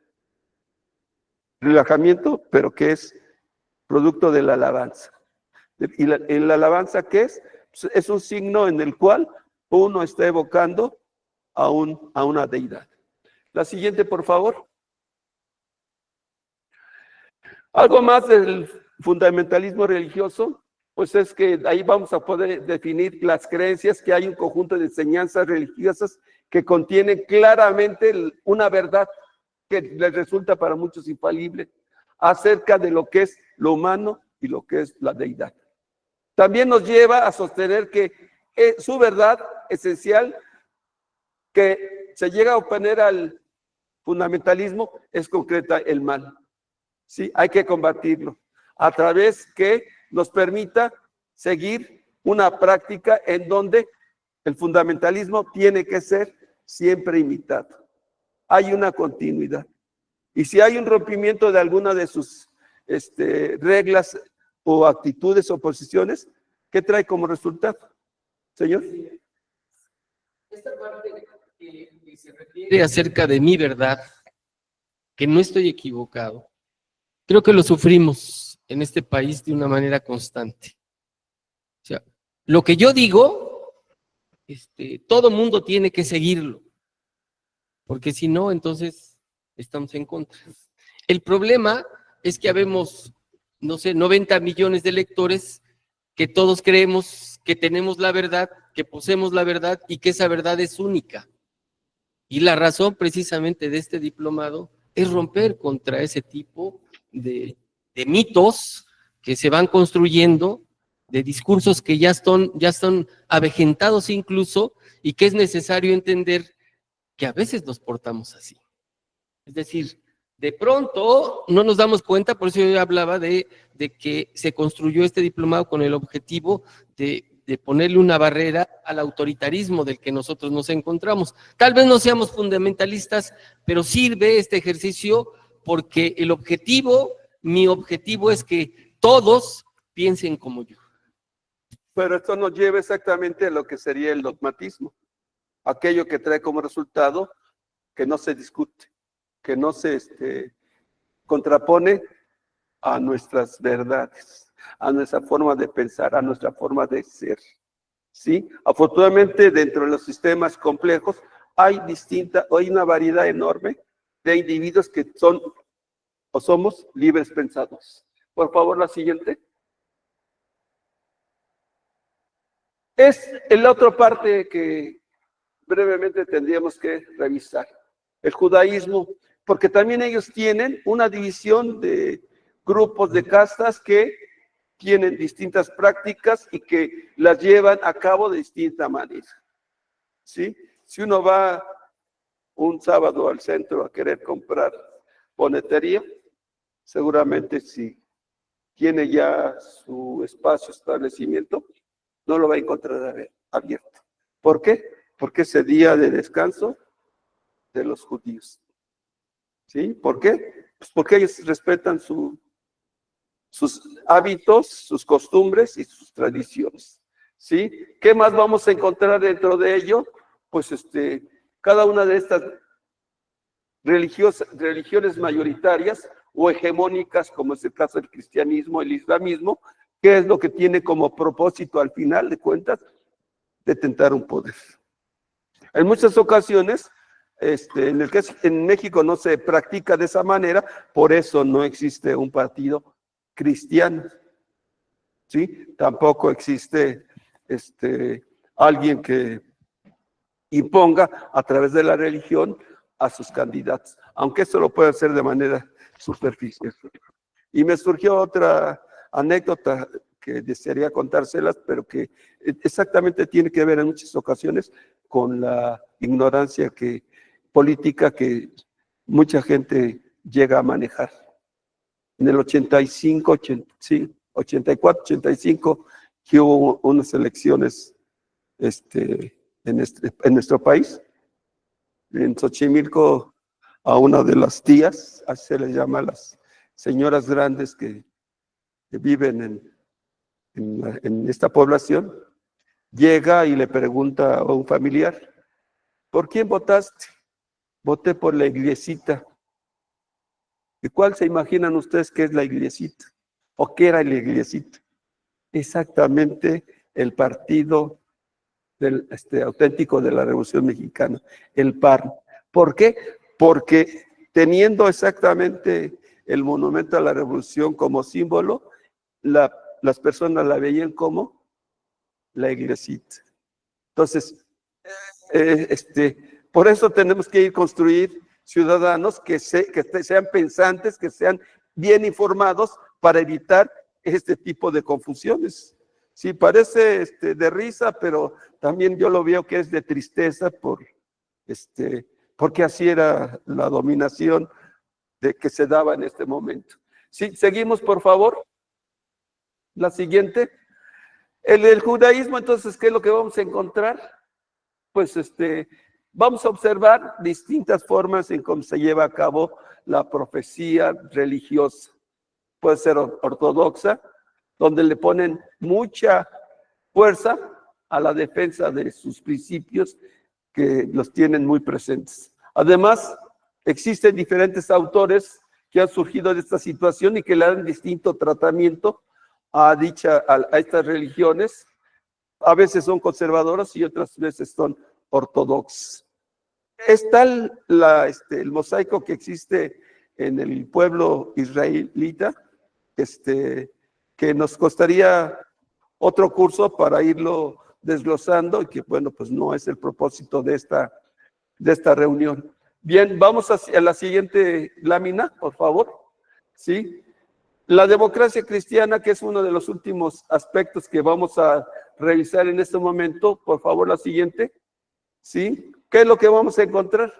relajamiento, pero que es producto de la alabanza. ¿Y la alabanza qué es? Pues es un signo en el cual uno está evocando a una deidad. La siguiente, por favor. Algo más del fundamentalismo religioso, pues es que ahí vamos a poder definir las creencias, que hay un conjunto de enseñanzas religiosas que contienen claramente una verdad que les resulta para muchos infalible acerca de lo que es lo humano y lo que es la deidad. También nos lleva a sostener que su verdad esencial, que se llega a oponer al fundamentalismo, es concreta el mal. Sí, hay que combatirlo a través que nos permita seguir una práctica en donde el fundamentalismo tiene que ser siempre imitado. Hay una continuidad. Y si hay un rompimiento de alguna de sus reglas o actitudes o posiciones, ¿qué trae como resultado? Señor. Esta parte que se refiere acerca de mi verdad, que no estoy equivocado, creo que lo sufrimos en este país de una manera constante. O sea, lo que yo digo, todo mundo tiene que seguirlo, porque si no, entonces estamos en contra. El problema es que habemos, no sé, 90 millones de lectores que todos creemos que tenemos la verdad, que poseemos la verdad y que esa verdad es única. Y la razón precisamente de este diplomado es romper contra ese tipo de mitos que se van construyendo, de discursos que ya están avejentados incluso, y que es necesario entender que a veces nos portamos así. Es decir, de pronto no nos damos cuenta, por eso yo hablaba de que se construyó este diplomado con el objetivo de ponerle una barrera al autoritarismo del que nosotros nos encontramos. Tal vez no seamos fundamentalistas, pero sirve este ejercicio porque mi objetivo es que todos piensen como yo. Pero esto nos lleva exactamente a lo que sería el dogmatismo, aquello que trae como resultado que no se discute, que no se contrapone a nuestras verdades, a nuestra forma de pensar, a nuestra forma de ser. ¿Sí? Afortunadamente, dentro de los sistemas complejos hay una variedad enorme de individuos que son o somos libres pensados. Por favor, la siguiente. Es la otra parte que brevemente tendríamos que revisar. El judaísmo, porque también ellos tienen una división de grupos de castas que tienen distintas prácticas y que las llevan a cabo de distinta manera. ¿Sí? Si uno va un sábado al centro a querer comprar bonetería, seguramente si tiene ya su espacio, establecimiento, no lo va a encontrar abierto. ¿Por qué? Porque es el día de descanso de los judíos. ¿Sí? ¿Por qué? Pues porque ellos respetan sus hábitos, sus costumbres y sus tradiciones. ¿Sí? ¿Qué más vamos a encontrar dentro de ello? Pues cada una de estas religiones mayoritarias o hegemónicas, como es el caso del cristianismo, el islamismo, ¿Qué es lo que tiene como propósito al final de cuentas? Detentar un poder. En muchas ocasiones, en México no se practica de esa manera, por eso no existe un partido cristiano, ¿sí? Tampoco existe alguien que imponga a través de la religión a sus candidatos, aunque eso lo puede hacer de manera superficial. Y me surgió otra anécdota que desearía contárselas, pero que exactamente tiene que ver en muchas ocasiones con la ignorancia política que mucha gente llega a manejar. En el 85, 84, 85, que hubo unas elecciones en nuestro país. En Xochimilco, a una de las tías, así se les llama a las señoras grandes que viven en esta población, llega y le pregunta a un familiar, ¿por quién votaste? Voté por la iglesita. ¿Y cuál se imaginan ustedes que es la iglesita? ¿O qué era la iglesita? Exactamente el partido auténtico de la Revolución Mexicana, el PAN. ¿Por qué? Porque teniendo exactamente el monumento a la Revolución como símbolo, las personas la veían como la iglesita. Entonces, por eso tenemos que ir a construir ciudadanos que sean pensantes, que sean bien informados para evitar este tipo de confusiones. Sí, parece de risa, pero también yo lo veo que es de tristeza porque así era la dominación que se daba en este momento. Sí, seguimos, por favor. La siguiente. El judaísmo, entonces, ¿qué es lo que vamos a encontrar? Pues vamos a observar distintas formas en cómo se lleva a cabo la profecía religiosa. Puede ser ortodoxa, donde le ponen mucha fuerza a la defensa de sus principios que los tienen muy presentes. Además, existen diferentes autores que han surgido de esta situación y que le dan distinto tratamiento a estas religiones. A veces son conservadoras y otras veces son ortodoxas. Es tal el mosaico que existe en el pueblo israelita, que nos costaría otro curso para irlo desglosando y que, bueno, pues no es el propósito de esta reunión. Bien, vamos a la siguiente lámina, por favor. ¿Sí? La democracia cristiana, que es uno de los últimos aspectos que vamos a revisar en este momento. Por favor, la siguiente. ¿Sí? ¿Qué es lo que vamos a encontrar?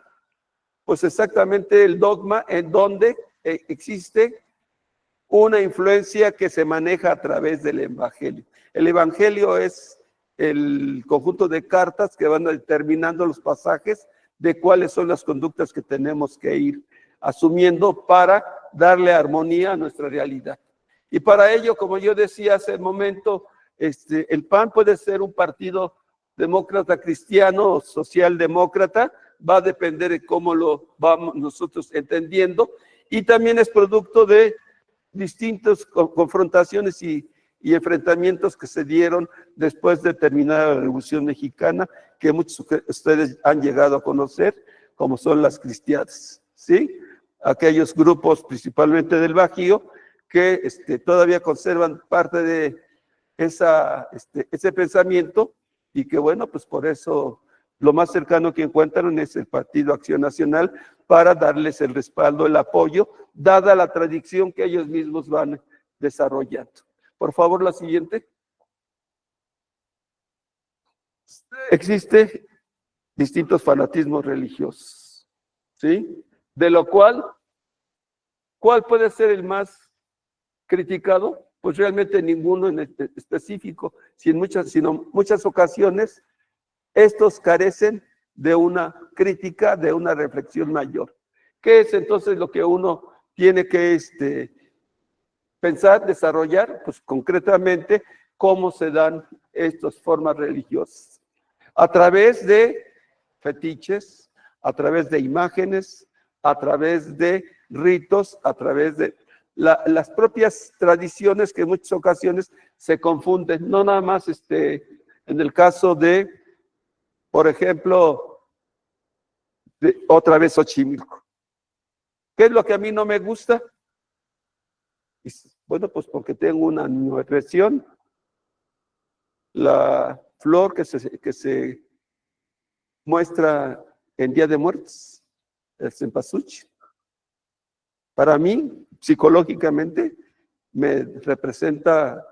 Pues exactamente el dogma en donde existe una influencia que se maneja a través del evangelio. El evangelio es el conjunto de cartas que van determinando los pasajes de cuáles son las conductas que tenemos que ir asumiendo para darle armonía a nuestra realidad. Y para ello, como yo decía hace un momento, el PAN puede ser un partido demócrata cristiano o socialdemócrata, va a depender de cómo lo vamos nosotros entendiendo, y también es producto de distintas confrontaciones y enfrentamientos que se dieron después de terminar la Revolución Mexicana, que muchos de ustedes han llegado a conocer, como son las cristiadas, ¿sí? Aquellos grupos, principalmente del Bajío, que todavía conservan parte de ese pensamiento y que, bueno, pues por eso lo más cercano que encuentran es el Partido Acción Nacional para darles el respaldo, el apoyo, dada la tradición que ellos mismos van desarrollando. Por favor, la siguiente. Existe distintos fanatismos religiosos, ¿sí? De lo cual, ¿cuál puede ser el más criticado? Pues realmente ninguno en específico, sino muchas ocasiones estos carecen de una crítica, de una reflexión mayor. ¿Qué es entonces lo que uno tiene que pensar, desarrollar? Pues concretamente, cómo se dan estas formas religiosas. A través de fetiches, a través de imágenes, a través de ritos, a través de las propias tradiciones que en muchas ocasiones se confunden, no nada más en el caso de, por ejemplo, otra vez Xochimilco. ¿Qué es lo que a mí no me gusta? Bueno, pues porque tengo una animadversión. La flor que se muestra en Día de Muertos, el cempasúchil. Para mí, psicológicamente, me representa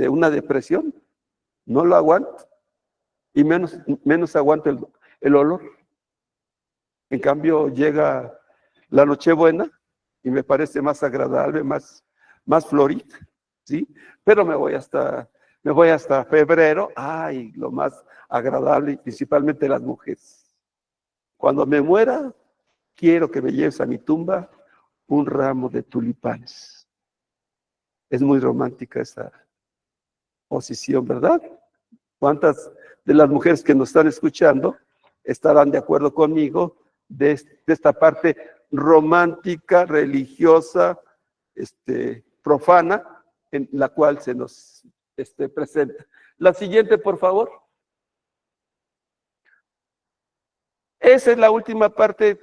una depresión. No lo aguanto. Y menos aguanto el olor. En cambio, llega la Nochebuena y me parece más agradable, más florita, ¿sí? Pero me voy hasta febrero, ay, lo más agradable, principalmente las mujeres. Cuando me muera, quiero que me lleves a mi tumba un ramo de tulipanes. Es muy romántica esa posición, ¿verdad? ¿Cuántas de las mujeres que nos están escuchando estarán de acuerdo conmigo de esta parte romántica, religiosa, profana, en la cual se nos presenta? La siguiente, por favor. Esa es la última parte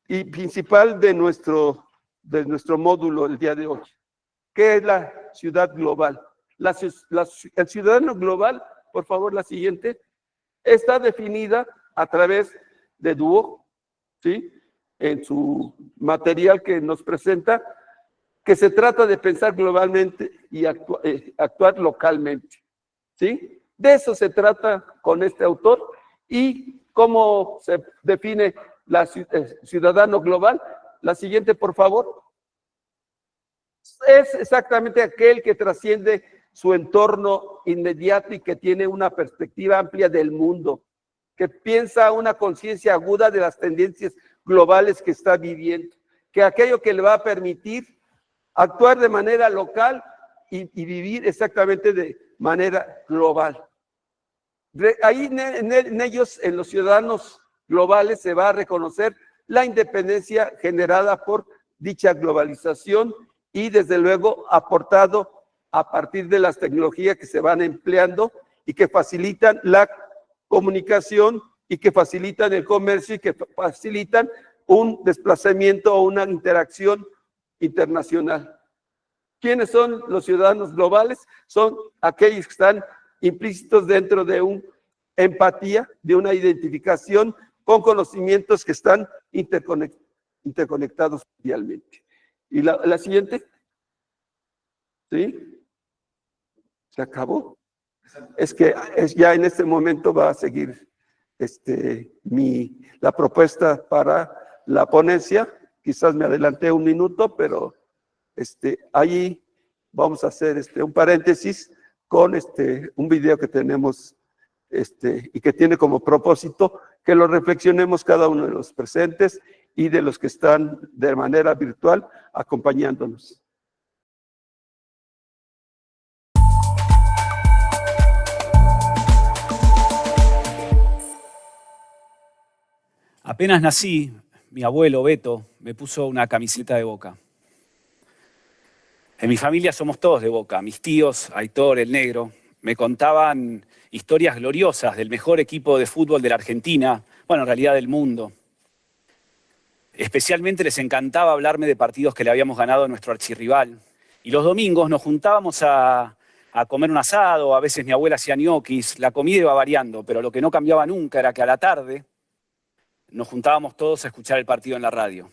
y principal de nuestro módulo el día de hoy. ¿Qué es la ciudad global? El ciudadano global, por favor, la siguiente, está definida a través de Duo, ¿sí? En su material que nos presenta, que se trata de pensar globalmente y actuar localmente, ¿sí? De eso se trata con este autor. ¿Y cómo se define ciudadano global? La siguiente, por favor. Es exactamente aquel que trasciende su entorno inmediato y que tiene una perspectiva amplia del mundo, que piensa una conciencia aguda de las tendencias globales que está viviendo, que aquello que le va a permitir actuar de manera local y vivir exactamente de manera global. Ahí en ellos, en los ciudadanos globales, se va a reconocer la independencia generada por dicha globalización y desde luego aportado a partir de las tecnologías que se van empleando y que facilitan la comunicación y que facilitan el comercio y que facilitan un desplazamiento o una interacción internacional. ¿Quiénes son los ciudadanos globales? Son aquellos que están implícitos dentro de una empatía, de una identificación con conocimientos que están interconectados mundialmente. ¿Y la siguiente? ¿Sí? ¿Se acabó? Es que ya en este momento va a seguir la propuesta para la ponencia. Quizás me adelanté un minuto, pero ahí vamos a hacer un paréntesis con un video que tenemos y que tiene como propósito que lo reflexionemos cada uno de los presentes y de los que están de manera virtual acompañándonos. Apenas nací, mi abuelo Beto me puso una camiseta de Boca. En mi familia somos todos de Boca. Mis tíos, Aitor, el Negro, me contaban historias gloriosas del mejor equipo de fútbol de la Argentina, bueno, en realidad del mundo. Especialmente les encantaba hablarme de partidos que le habíamos ganado a nuestro archirrival. Y los domingos nos juntábamos a comer un asado, a veces mi abuela hacía ñoquis, la comida iba variando, pero lo que no cambiaba nunca era que a la tarde nos juntábamos todos a escuchar el partido en la radio.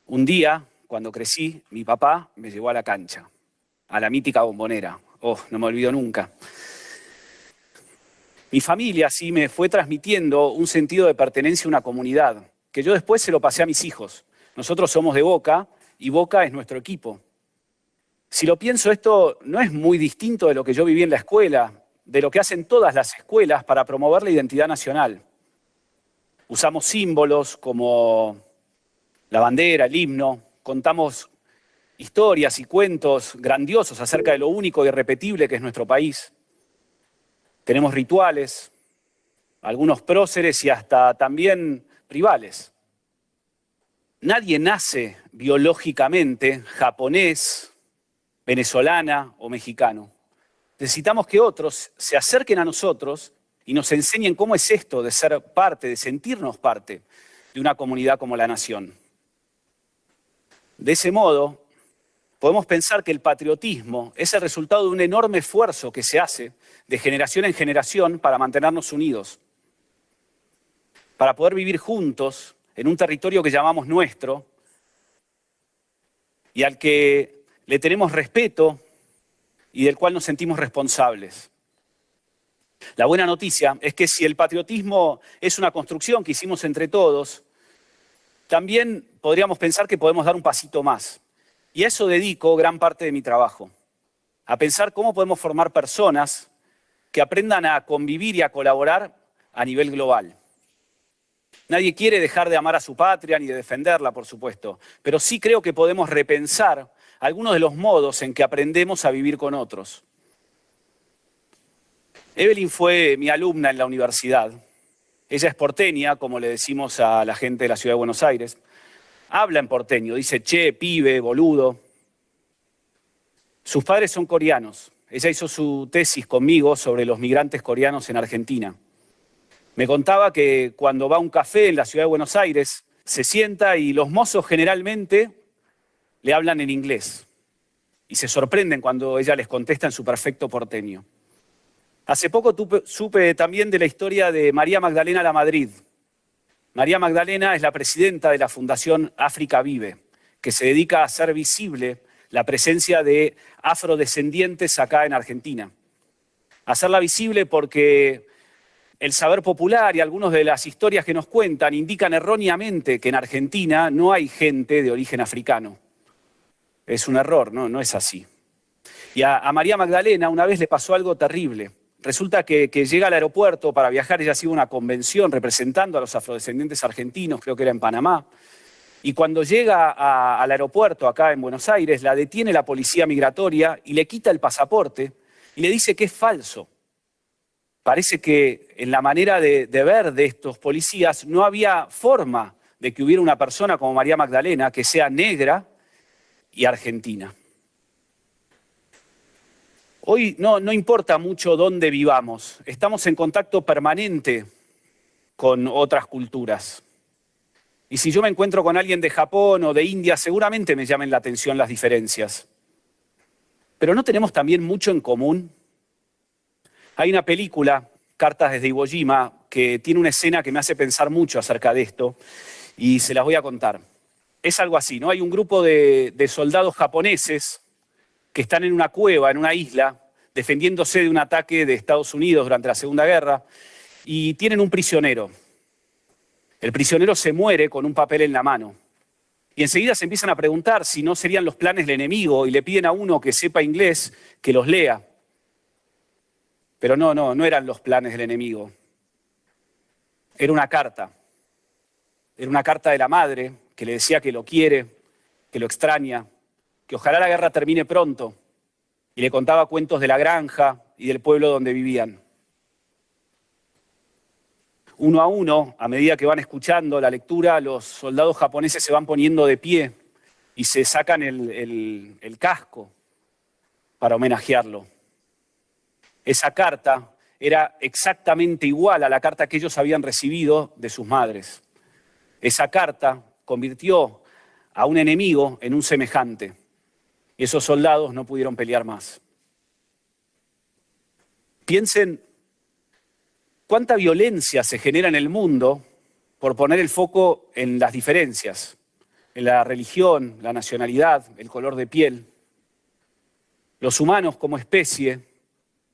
Un día, cuando crecí, mi papá me llevó a la cancha, a la mítica Bombonera. Oh, no me olvido nunca. Mi familia así me fue transmitiendo un sentido de pertenencia a una comunidad, que yo después se lo pasé a mis hijos. Nosotros somos de Boca y Boca es nuestro equipo. Si lo pienso, esto no es muy distinto de lo que yo viví en la escuela, de lo que hacen todas las escuelas para promover la identidad nacional. Usamos símbolos como la bandera, el himno, contamos historias y cuentos grandiosos acerca de lo único e irrepetible que es nuestro país. Tenemos rituales, algunos próceres y hasta también rivales. Nadie nace biológicamente japonés, venezolana o mexicano. Necesitamos que otros se acerquen a nosotros y nos enseñen cómo es esto de ser parte, de sentirnos parte de una comunidad como la nación. De ese modo, podemos pensar que el patriotismo es el resultado de un enorme esfuerzo que se hace de generación en generación para mantenernos unidos, para poder vivir juntos en un territorio que llamamos nuestro y al que le tenemos respeto y del cual nos sentimos responsables. La buena noticia es que si el patriotismo es una construcción que hicimos entre todos, también podríamos pensar que podemos dar un pasito más. Y a eso dedico gran parte de mi trabajo, a pensar cómo podemos formar personas que aprendan a convivir y a colaborar a nivel global. Nadie quiere dejar de amar a su patria ni de defenderla, por supuesto, pero sí creo que podemos repensar algunos de los modos en que aprendemos a vivir con otros. Evelyn fue mi alumna en la universidad. Ella es porteña, como le decimos a la gente de la ciudad de Buenos Aires. Habla en porteño, dice che, pibe, boludo. Sus padres son coreanos. Ella hizo su tesis conmigo sobre los migrantes coreanos en Argentina. Me contaba que cuando va a un café en la ciudad de Buenos Aires, se sienta y los mozos generalmente le hablan en inglés. Y se sorprenden cuando ella les contesta en su perfecto porteño. Hace poco supe también de la historia de María Magdalena Lamadrid. María Magdalena es la presidenta de la Fundación África Vive, que se dedica a hacer visible la presencia de afrodescendientes acá en Argentina. Hacerla visible porque el saber popular y algunas de las historias que nos cuentan indican erróneamente que en Argentina no hay gente de origen africano. Es un error, no es así. Y a María Magdalena una vez le pasó algo terrible. Resulta que llega al aeropuerto para viajar, ella ha sido una convención representando a los afrodescendientes argentinos, creo que era en Panamá, y cuando llega al aeropuerto acá en Buenos Aires, la detiene la policía migratoria y le quita el pasaporte y le dice que es falso. Parece que en la manera de ver de estos policías no había forma de que hubiera una persona como María Magdalena que sea negra y argentina. Hoy no importa mucho dónde vivamos, estamos en contacto permanente con otras culturas. Y si yo me encuentro con alguien de Japón o de India, seguramente me llamen la atención las diferencias. Pero ¿no tenemos también mucho en común? Hay una película, Cartas desde Iwo Jima, que tiene una escena que me hace pensar mucho acerca de esto y se las voy a contar. Es algo así, ¿no? Hay un grupo de soldados japoneses que están en una cueva, en una isla, defendiéndose de un ataque de Estados Unidos durante la Segunda Guerra, y tienen un prisionero. El prisionero se muere con un papel en la mano. Y enseguida se empiezan a preguntar si no serían los planes del enemigo, y le piden a uno que sepa inglés que los lea. Pero no eran los planes del enemigo. Era una carta. Era una carta de la madre que le decía que lo quiere, que lo extraña, que ojalá la guerra termine pronto, y le contaba cuentos de la granja y del pueblo donde vivían. Uno a uno, a medida que van escuchando la lectura, los soldados japoneses se van poniendo de pie y se sacan el casco para homenajearlo. Esa carta era exactamente igual a la carta que ellos habían recibido de sus madres. Esa carta convirtió a un enemigo en un semejante. Y esos soldados no pudieron pelear más. Piensen cuánta violencia se genera en el mundo por poner el foco en las diferencias, en la religión, la nacionalidad, el color de piel. Los humanos como especie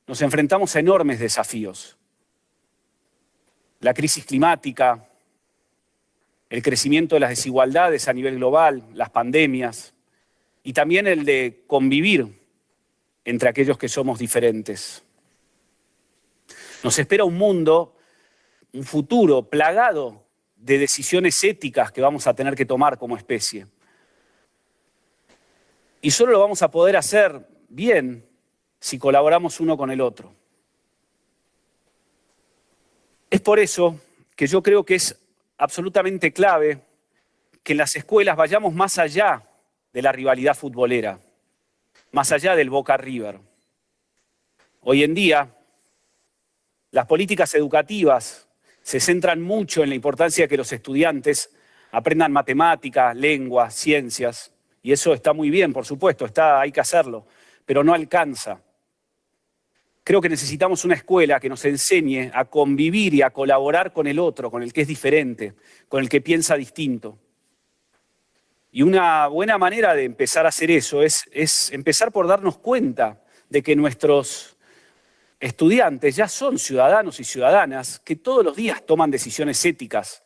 nos enfrentamos a enormes desafíos. La crisis climática, el crecimiento de las desigualdades a nivel global, las pandemias, y también el de convivir entre aquellos que somos diferentes. Nos espera un mundo, un futuro plagado de decisiones éticas que vamos a tener que tomar como especie. Y solo lo vamos a poder hacer bien si colaboramos uno con el otro. Es por eso que yo creo que es absolutamente clave que en las escuelas vayamos más allá de la rivalidad futbolera, más allá del Boca River. Hoy en día, las políticas educativas se centran mucho en la importancia de que los estudiantes aprendan matemáticas, lengua, ciencias, y eso está muy bien, por supuesto, hay que hacerlo, pero no alcanza. Creo que necesitamos una escuela que nos enseñe a convivir y a colaborar con el otro, con el que es diferente, con el que piensa distinto. Y una buena manera de empezar a hacer eso es empezar por darnos cuenta de que nuestros estudiantes ya son ciudadanos y ciudadanas que todos los días toman decisiones éticas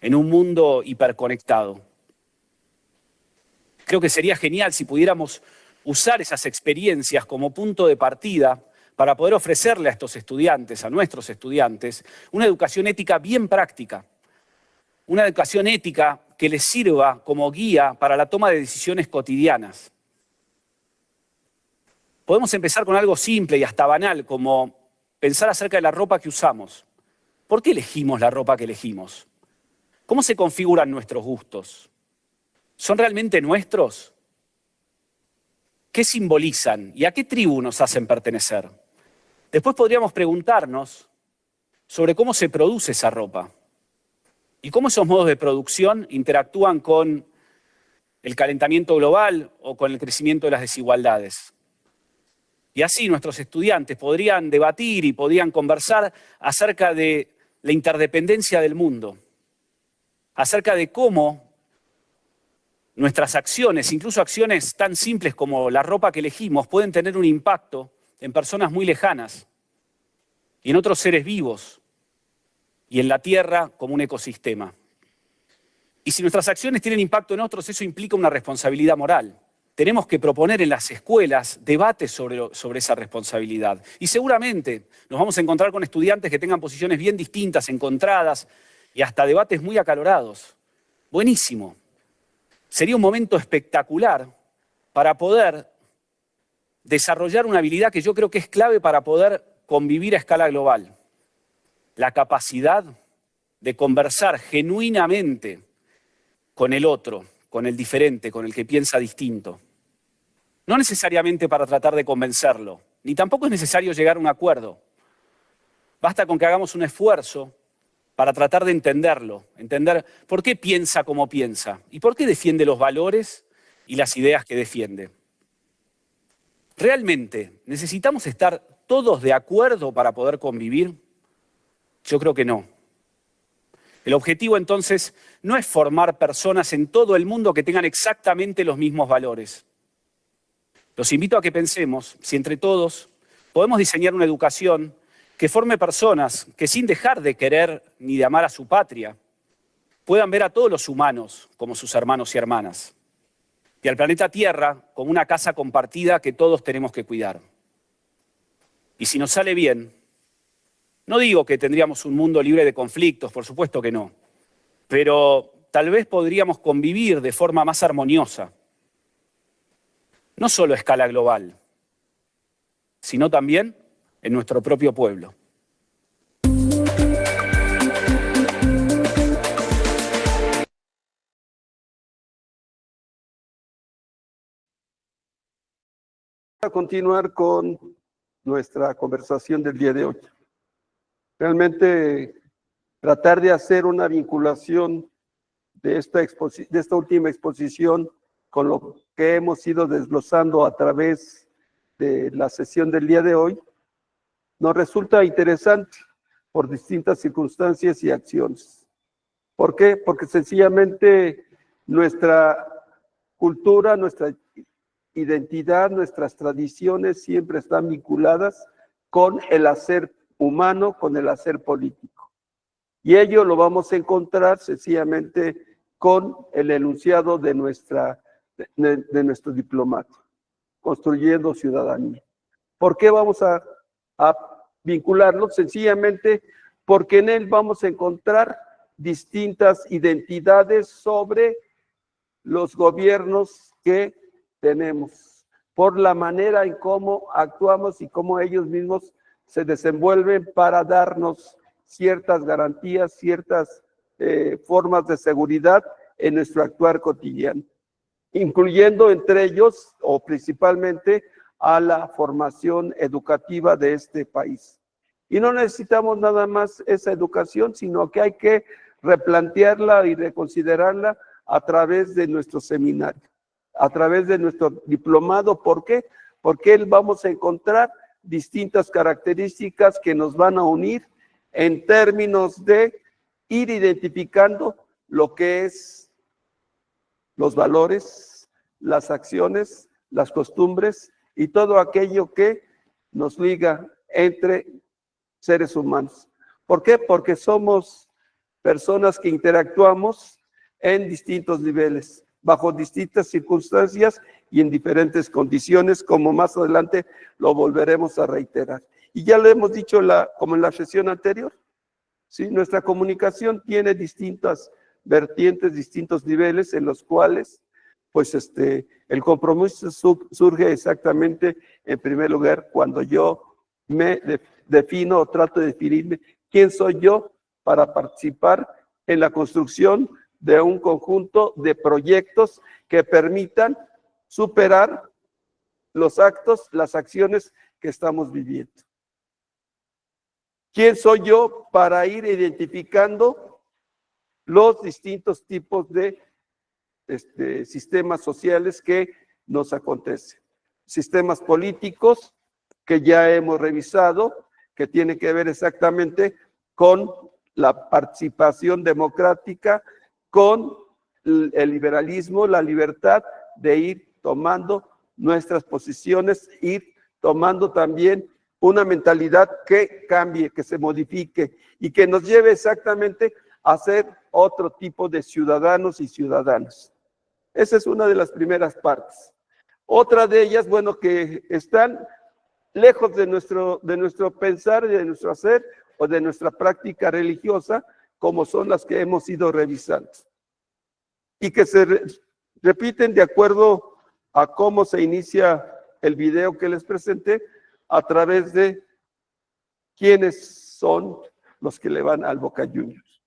en un mundo hiperconectado. Creo que sería genial si pudiéramos usar esas experiencias como punto de partida para poder ofrecerle a estos estudiantes, a nuestros estudiantes, una educación ética bien práctica. Una educación ética que les sirva como guía para la toma de decisiones cotidianas. Podemos empezar con algo simple y hasta banal, como pensar acerca de la ropa que usamos. ¿Por qué elegimos la ropa que elegimos? ¿Cómo se configuran nuestros gustos? ¿Son realmente nuestros? ¿Qué simbolizan y a qué tribu nos hacen pertenecer? Después podríamos preguntarnos sobre cómo se produce esa ropa y cómo esos modos de producción interactúan con el calentamiento global o con el crecimiento de las desigualdades. Y así nuestros estudiantes podrían debatir y podrían conversar acerca de la interdependencia del mundo, acerca de cómo nuestras acciones, incluso acciones tan simples como la ropa que elegimos, pueden tener un impacto en personas muy lejanas y en otros seres vivos y en la Tierra como un ecosistema. Y si nuestras acciones tienen impacto en otros, eso implica una responsabilidad moral. Tenemos que proponer en las escuelas debates sobre esa responsabilidad. Y seguramente nos vamos a encontrar con estudiantes que tengan posiciones bien distintas, encontradas y hasta debates muy acalorados. Buenísimo. Sería un momento espectacular para poder desarrollar una habilidad que yo creo que es clave para poder convivir a escala global. La capacidad de conversar genuinamente con el otro, con el diferente, con el que piensa distinto. No necesariamente para tratar de convencerlo, ni tampoco es necesario llegar a un acuerdo. Basta con que hagamos un esfuerzo para tratar de entenderlo, entender por qué piensa como piensa y por qué defiende los valores y las ideas que defiende. ¿Realmente necesitamos estar todos de acuerdo para poder convivir? Yo creo que no. El objetivo entonces no es formar personas en todo el mundo que tengan exactamente los mismos valores. Los invito a que pensemos si entre todos podemos diseñar una educación que forme personas que sin dejar de querer ni de amar a su patria, puedan ver a todos los humanos como sus hermanos y hermanas. Y al planeta Tierra como una casa compartida que todos tenemos que cuidar. Y si nos sale bien, no digo que tendríamos un mundo libre de conflictos, por supuesto que no, pero tal vez podríamos convivir de forma más armoniosa, no solo a escala global, sino también en nuestro propio pueblo. A continuar con nuestra conversación del día de hoy. Realmente tratar de hacer una vinculación de esta última exposición con lo que hemos ido desglosando a través de la sesión del día de hoy, nos resulta interesante por distintas circunstancias y acciones. ¿Por qué? Porque sencillamente nuestra cultura, nuestra identidad, nuestras tradiciones siempre están vinculadas con el hacer humano, con el hacer político. Y ello lo vamos a encontrar sencillamente con el enunciado de nuestro diplomato, Construyendo Ciudadanía. ¿Por qué vamos a vincularlo? Sencillamente porque en él vamos a encontrar distintas identidades sobre los gobiernos que tenemos, por la manera en cómo actuamos y cómo ellos mismos se desenvuelven para darnos ciertas garantías, ciertas formas de seguridad en nuestro actuar cotidiano. incluyendo entre ellos o principalmente a la formación educativa de este país. Y no necesitamos nada más esa educación, sino que hay que replantearla y reconsiderarla a través de nuestro seminario, a través de nuestro diplomado. ¿Por qué? Porque vamos a encontrar distintas características que nos van a unir en términos de ir identificando lo que es los valores, las acciones, las costumbres y todo aquello que nos liga entre seres humanos. ¿Por qué? Porque somos personas que interactuamos en distintos niveles, bajo distintas circunstancias y en diferentes condiciones, como más adelante lo volveremos a reiterar. Y ya lo hemos dicho como en la sesión anterior, ¿sí? Nuestra comunicación tiene distintas vertientes, distintos niveles en los cuales pues el compromiso surge exactamente en primer lugar cuando yo me defino o trato de definirme quién soy yo para participar en la construcción de un conjunto de proyectos que permitan superar los actos, las acciones que estamos viviendo. ¿Quién soy yo para ir identificando los distintos tipos de sistemas sociales que nos acontecen? Sistemas políticos que ya hemos revisado, que tienen que ver exactamente con la participación democrática, con el liberalismo, la libertad de ir tomando nuestras posiciones, ir tomando también una mentalidad que cambie, que se modifique y que nos lleve exactamente a ser otro tipo de ciudadanos y ciudadanas. Esa es una de las primeras partes. Otra de ellas, bueno, que están lejos de nuestro pensar, de nuestro hacer o de nuestra práctica religiosa, como son las que hemos ido revisando. Y que se repiten de acuerdo a cómo se inicia el video que les presenté, a través de quiénes son los que le van al Boca Juniors.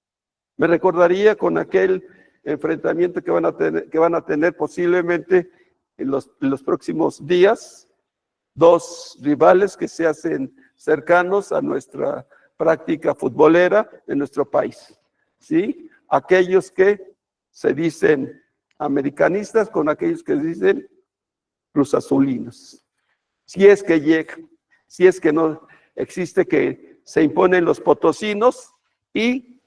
Me recordaría con aquel enfrentamiento que van a tener posiblemente en los próximos días, dos rivales que se hacen cercanos a nuestra práctica futbolera en nuestro país, ¿sí? Aquellos que se dicen americanistas con aquellos que dicen cruzazulinos. Si es que llega, si es que no existe que se imponen los potosinos y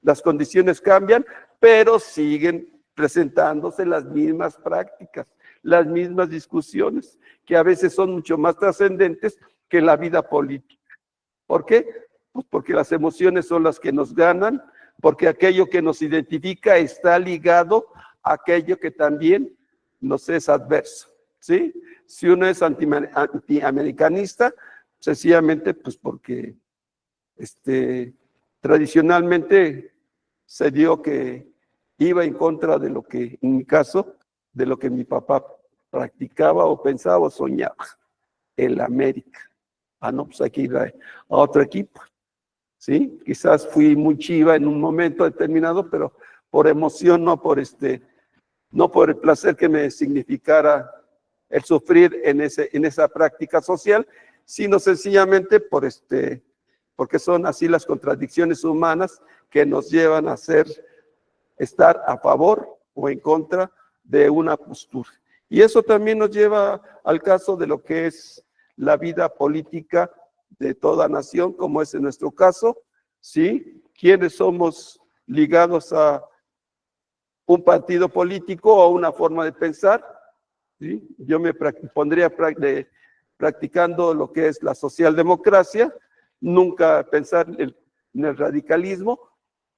las condiciones cambian, pero siguen presentándose las mismas prácticas, las mismas discusiones, que a veces son mucho más trascendentes que la vida política. ¿Por qué? Pues porque las emociones son las que nos ganan, porque aquello que nos identifica está ligado a aquello que también nos es adverso, ¿sí? Si uno es antiamericanista, sencillamente pues porque tradicionalmente se dio que iba en contra de lo que, en mi caso, de lo que mi papá practicaba o pensaba o soñaba, el América. Ah, no, pues hay que ir a otro equipo, ¿sí? Quizás fui muy chiva en un momento determinado, pero por emoción, no por el placer que me significara el sufrir en esa práctica social, sino sencillamente porque son así las contradicciones humanas que nos llevan a estar a favor o en contra de una postura. Y eso también nos lleva al caso de lo que es la vida política de toda nación, como es en nuestro caso, ¿sí? ¿Quiénes somos ligados a un partido político o a una forma de pensar? ¿Sí? Yo me pondría practicando lo que es la socialdemocracia, nunca pensar en el radicalismo,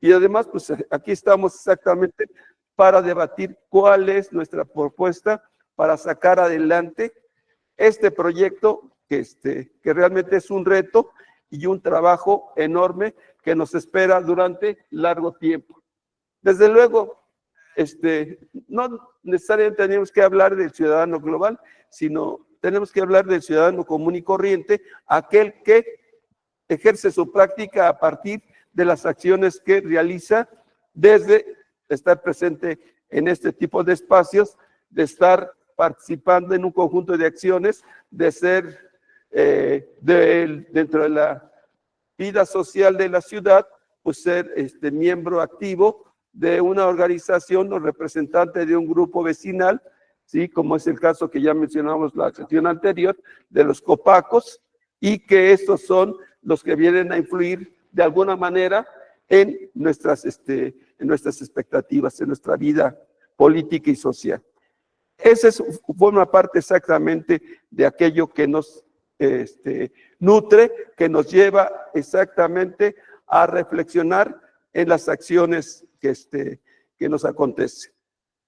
y además, pues aquí estamos exactamente para debatir cuál es nuestra propuesta para sacar adelante este proyecto que realmente es un reto y un trabajo enorme que nos espera durante largo tiempo. Desde luego, no necesariamente tenemos que hablar del ciudadano global, sino tenemos que hablar del ciudadano común y corriente, aquel que ejerce su práctica a partir de las acciones que realiza desde estar presente en este tipo de espacios, de estar participando en un conjunto de acciones, de ser dentro de la vida social de la ciudad, pues ser miembro activo de una organización o representante de un grupo vecinal, ¿sí? Como es el caso que ya mencionamos la sesión anterior, de los copacos, y que estos son los que vienen a influir de alguna manera en nuestras expectativas, en nuestra vida política y social. Esa forma parte exactamente de aquello que nos nutre, que nos lleva exactamente a reflexionar en las acciones que nos acontecen.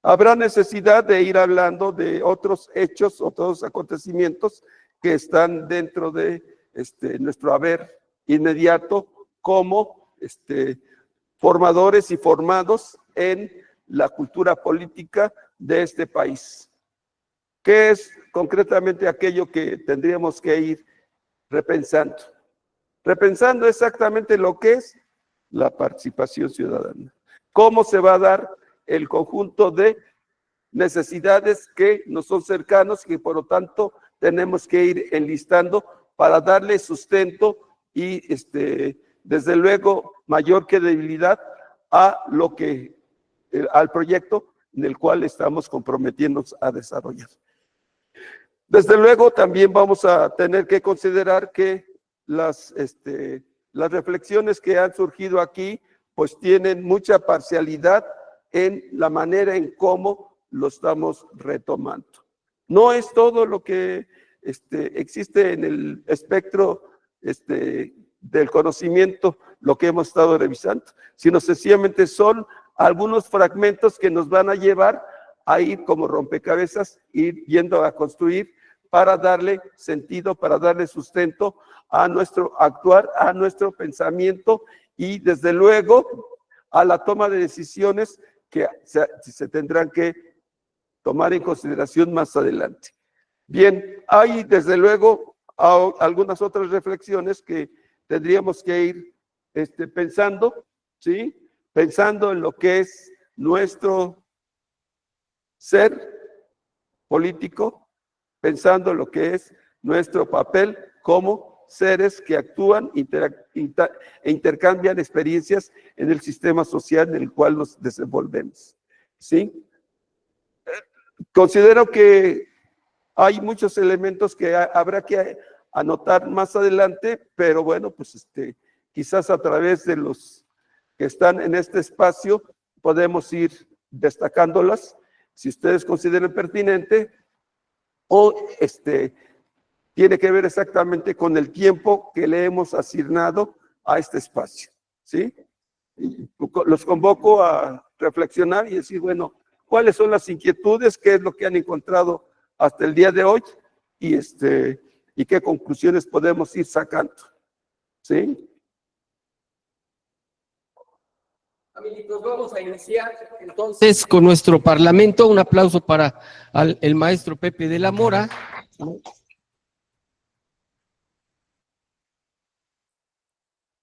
Habrá necesidad de ir hablando de otros hechos, otros acontecimientos que están dentro de nuestro haber inmediato como formadores y formados en la cultura política de este país. ¿Qué es concretamente aquello que tendríamos que ir repensando? Repensando exactamente lo que es la participación ciudadana. ¿Cómo se va a dar el conjunto de necesidades que nos son cercanos y que por lo tanto tenemos que ir enlistando para darle sustento y desde luego mayor credibilidad a al proyecto en el cual estamos comprometiéndonos a desarrollar? Desde luego también vamos a tener que considerar que las reflexiones que han surgido aquí pues tienen mucha parcialidad en la manera en cómo lo estamos retomando. No es todo lo que existe en el espectro del conocimiento lo que hemos estado revisando, sino sencillamente son algunos fragmentos que nos van a llevar a ir como rompecabezas, ir yendo a construir para darle sentido, para darle sustento a nuestro actuar, a nuestro pensamiento y desde luego a la toma de decisiones que se tendrán que tomar en consideración más adelante. Bien, hay desde luego algunas otras reflexiones que tendríamos que ir pensando, ¿sí? Pensando en lo que es nuestro ser político, pensando en lo que es nuestro papel como seres que actúan e intercambian experiencias en el sistema social en el cual nos desenvolvemos, ¿sí? Considero que hay muchos elementos que habrá que anotar más adelante, pero bueno, pues quizás a través de los que están en este espacio podemos ir destacándolas, si ustedes consideran pertinente, o tiene que ver exactamente con el tiempo que le hemos asignado a este espacio, ¿sí? Y los convoco a reflexionar y decir, bueno, ¿cuáles son las inquietudes? ¿Qué es lo que han encontrado hasta el día de hoy? Y qué conclusiones podemos ir sacando, ¿sí? Amiguitos, vamos a iniciar entonces con nuestro parlamento. Un aplauso para el maestro Pepe de la Mora.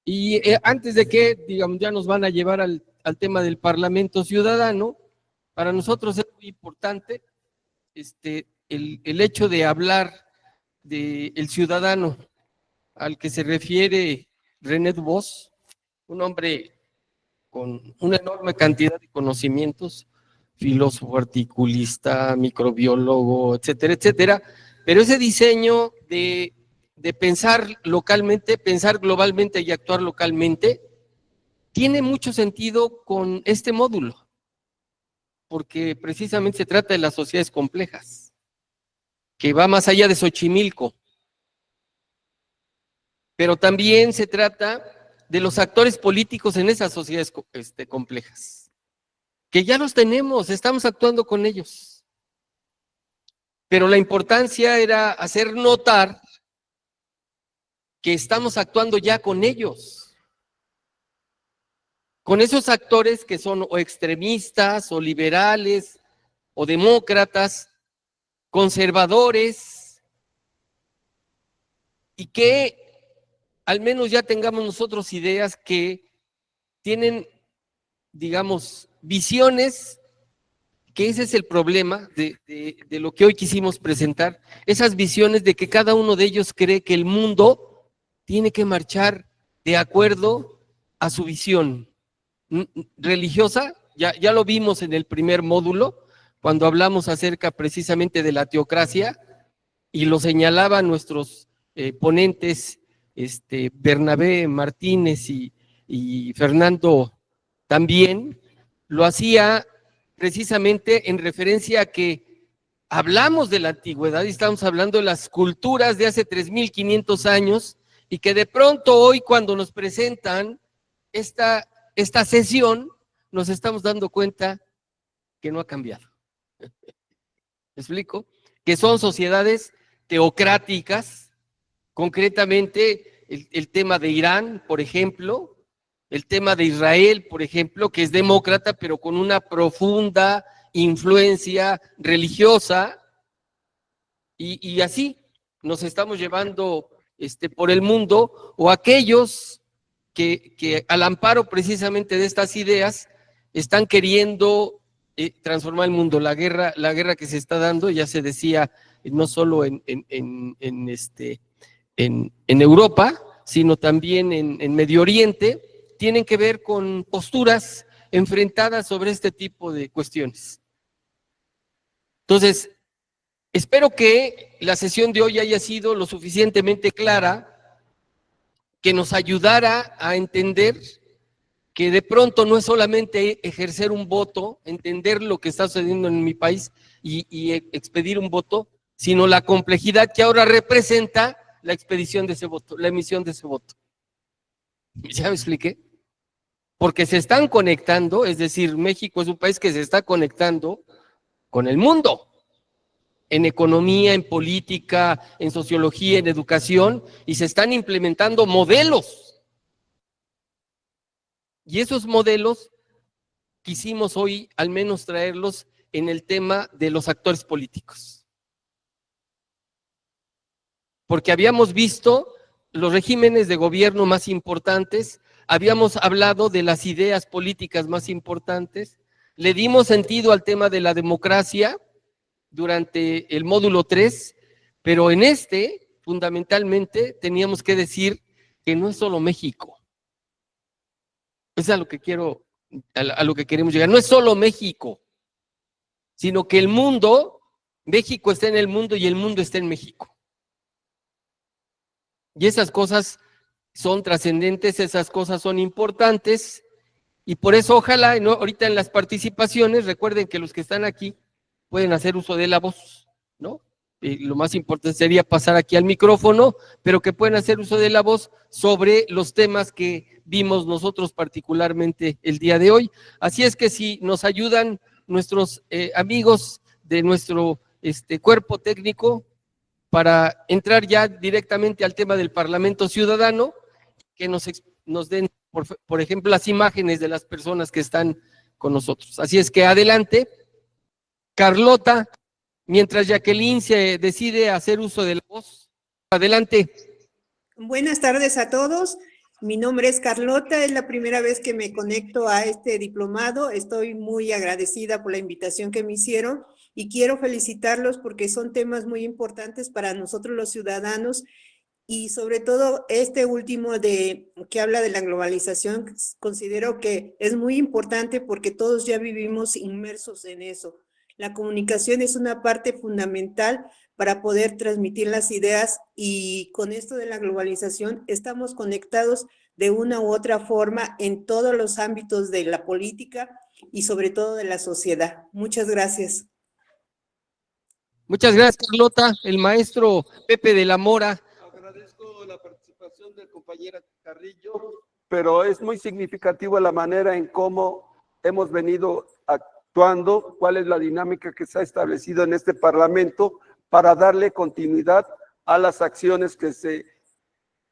Y antes de que, digamos, ya nos van a llevar al tema del Parlamento Ciudadano, para nosotros es muy importante el hecho de hablar del ciudadano al que se refiere René Dubos, un hombre con una enorme cantidad de conocimientos, filósofo, articulista, microbiólogo, etcétera, etcétera, pero ese diseño de pensar localmente, pensar globalmente y actuar localmente, tiene mucho sentido con este módulo, porque precisamente se trata de las sociedades complejas, que va más allá de Xochimilco, pero también se trata de los actores políticos en esas sociedades complejas, que ya los tenemos, estamos actuando con ellos. Pero la importancia era hacer notar que estamos actuando ya con ellos, con esos actores que son o extremistas, o liberales, o demócratas, conservadores, y que al menos ya tengamos nosotros ideas que tienen, digamos, visiones que ese es el problema de lo que hoy quisimos presentar, esas visiones de que cada uno de ellos cree que el mundo tiene que marchar de acuerdo a su visión religiosa. Ya lo vimos en el primer módulo, cuando hablamos acerca precisamente de la teocracia, y lo señalaban nuestros ponentes, Bernabé Martínez y Fernando también, lo hacía precisamente en referencia a que hablamos de la antigüedad y estamos hablando de las culturas de hace 3.500 años, y que de pronto hoy, cuando nos presentan esta sesión, nos estamos dando cuenta que no ha cambiado. ¿Me explico? Que son sociedades teocráticas, concretamente el tema de Irán, por ejemplo, el tema de Israel, por ejemplo, que es demócrata, pero con una profunda influencia religiosa, y así nos estamos llevando por el mundo, o aquellos que al amparo precisamente de estas ideas están queriendo transformar el mundo. La guerra que se está dando, ya se decía, no solo en Europa, sino también en Medio Oriente, tienen que ver con posturas enfrentadas sobre este tipo de cuestiones. Entonces, espero que la sesión de hoy haya sido lo suficientemente clara, que nos ayudara a entender que de pronto no es solamente ejercer un voto, entender lo que está sucediendo en mi país y expedir un voto, sino la complejidad que ahora representa la expedición de ese voto, la emisión de ese voto. ¿Ya me expliqué? Porque se están conectando, es decir, México es un país que se está conectando con el mundo, en economía, en política, en sociología, en educación, y se están implementando modelos. Y esos modelos quisimos hoy al menos traerlos en el tema de los actores políticos. Porque habíamos visto los regímenes de gobierno más importantes, habíamos hablado de las ideas políticas más importantes, le dimos sentido al tema de la democracia durante el módulo 3, pero en fundamentalmente, teníamos que decir que no es solo México. Es a lo que queremos llegar. No es solo México, sino que el mundo, México está en el mundo y el mundo está en México. Y esas cosas son trascendentes, esas cosas son importantes, y por eso ojalá, ¿no? Ahorita en las participaciones, recuerden que los que están aquí pueden hacer uso de la voz, ¿no? Y lo más importante sería pasar aquí al micrófono, pero que pueden hacer uso de la voz sobre los temas que vimos nosotros particularmente el día de hoy. Así es que si nos ayudan nuestros amigos de nuestro cuerpo técnico para entrar ya directamente al tema del Parlamento Ciudadano, que nos den, por ejemplo, las imágenes de las personas que están con nosotros. Así es que adelante, Carlota, mientras Jacqueline se decide hacer uso de la voz. Adelante. Buenas tardes a todos. Mi nombre es Carlota, es la primera vez que me conecto a este diplomado. Estoy muy agradecida por la invitación que me hicieron y quiero felicitarlos porque son temas muy importantes para nosotros los ciudadanos, y sobre todo este último que habla de la globalización, considero que es muy importante porque todos ya vivimos inmersos en eso. La comunicación es una parte fundamental para poder transmitir las ideas, y con esto de la globalización estamos conectados de una u otra forma en todos los ámbitos de la política y sobre todo de la sociedad. Muchas gracias. Muchas gracias, Carlota. El maestro Pepe de la Mora. Agradezco la participación del compañero Carrillo, pero es muy significativo la manera en cómo hemos venido actuando, cuál es la dinámica que se ha establecido en este Parlamento para darle continuidad a las acciones que se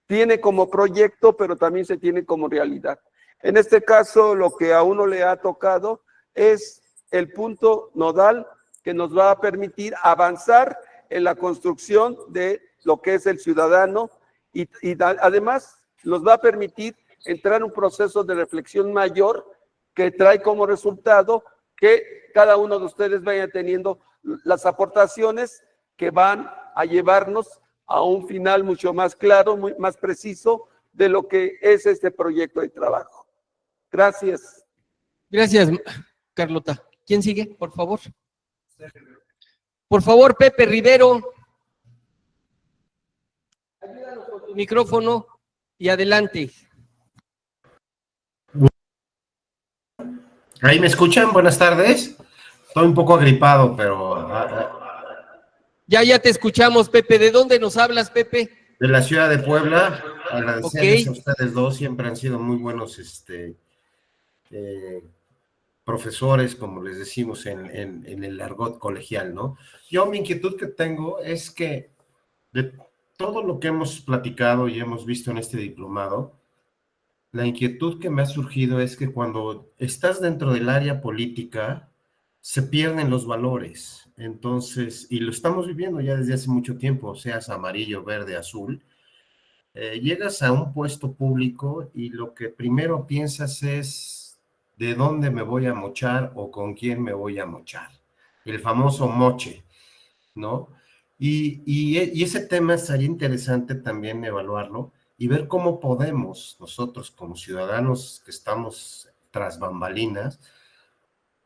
tiene como proyecto, pero también se tiene como realidad. En este caso, lo que a uno le ha tocado es el punto nodal que nos va a permitir avanzar en la construcción de lo que es el ciudadano, y además nos va a permitir entrar en un proceso de reflexión mayor que trae como resultado que cada uno de ustedes vaya teniendo las aportaciones que van a llevarnos a un final mucho más claro, más preciso de lo que es este proyecto de trabajo. Gracias. Gracias, Carlota. ¿Quién sigue, por favor? Por favor, Pepe Rivero. Ayúdanos con tu micrófono y adelante. ¿Ahí me escuchan? Buenas tardes. Estoy un poco agripado, pero... Ya te escuchamos, Pepe. ¿De dónde nos hablas, Pepe? De la ciudad de Puebla, agradecerles Ok. a ustedes dos, siempre han sido muy buenos profesores, como les decimos en el argot colegial, ¿no? Yo mi inquietud que tengo es que de todo lo que hemos platicado y hemos visto en este diplomado, la inquietud que me ha surgido es que cuando estás dentro del área política, se pierden los valores. Entonces, y lo estamos viviendo ya desde hace mucho tiempo, seas amarillo, verde, azul, llegas a un puesto público y lo que primero piensas es de dónde me voy a mochar o con quién me voy a mochar. El famoso moche, ¿no? Y ese tema sería interesante también evaluarlo y ver cómo podemos nosotros como ciudadanos que estamos tras bambalinas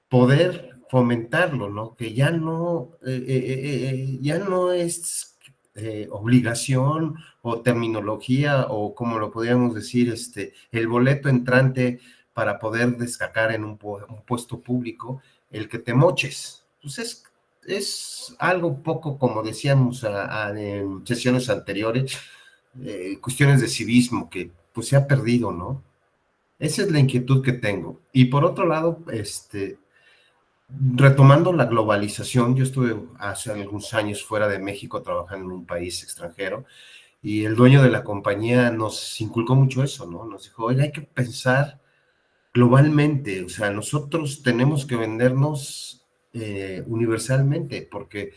poder fomentarlo, ¿no? Que ya no es obligación o terminología o como lo podríamos decir, el boleto entrante para poder destacar en un puesto público, el que te moches. Pues es algo poco, como decíamos en sesiones anteriores, cuestiones de civismo que pues se ha perdido, ¿no? Esa es la inquietud que tengo. Y por otro lado, retomando la globalización, yo estuve hace algunos años fuera de México trabajando en un país extranjero y el dueño de la compañía nos inculcó mucho eso, ¿no? Nos dijo, oye, hay que pensar globalmente, o sea, nosotros tenemos que vendernos universalmente porque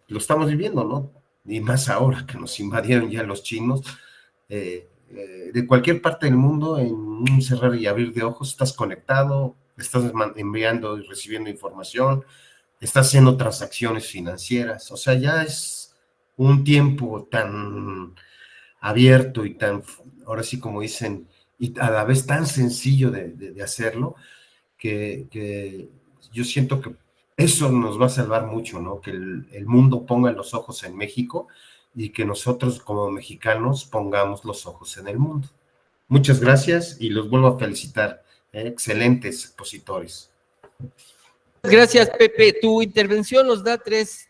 lo estamos viviendo, ¿no? Y más ahora que nos invadieron ya los chinos, de cualquier parte del mundo, en un cerrar y abrir de ojos, estás conectado, estás enviando y recibiendo información, estás haciendo transacciones financieras, o sea, ya es un tiempo tan abierto y tan, ahora sí como dicen, y a la vez tan sencillo de hacerlo, que yo siento que eso nos va a salvar mucho, ¿no? Que el mundo ponga los ojos en México y que nosotros como mexicanos pongamos los ojos en el mundo. Muchas gracias y los vuelvo a felicitar. Excelentes expositores. Gracias, Pepe. Tu intervención nos da tres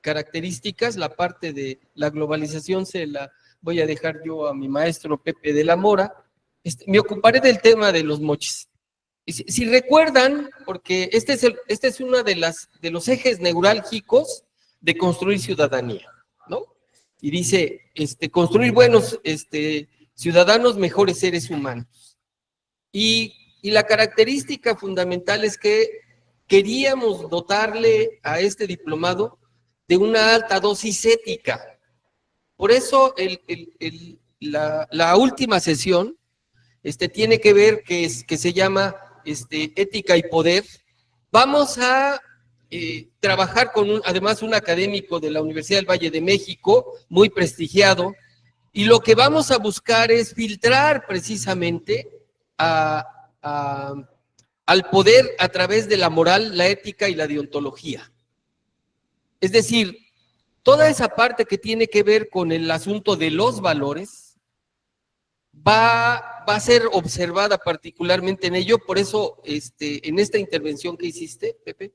características. La parte de la globalización se la voy a dejar yo a mi maestro Pepe de la Mora. Me ocuparé del tema de los mochis. Si recuerdan, porque este es uno de los ejes neurálgicos de construir ciudadanía, ¿no? Y dice, construir buenos ciudadanos, mejores seres humanos. Y la característica fundamental es que queríamos dotarle a este diplomado de una alta dosis ética. Por eso la última sesión tiene que ver que se llama ética y poder. Vamos a trabajar con además un académico de la Universidad del Valle de México, muy prestigiado, y lo que vamos a buscar es filtrar precisamente al poder a través de la moral, la ética y la deontología. Es decir, toda esa parte que tiene que ver con el asunto de los valores va a ser observada particularmente en ello. Por eso, en esta intervención que hiciste, Pepe,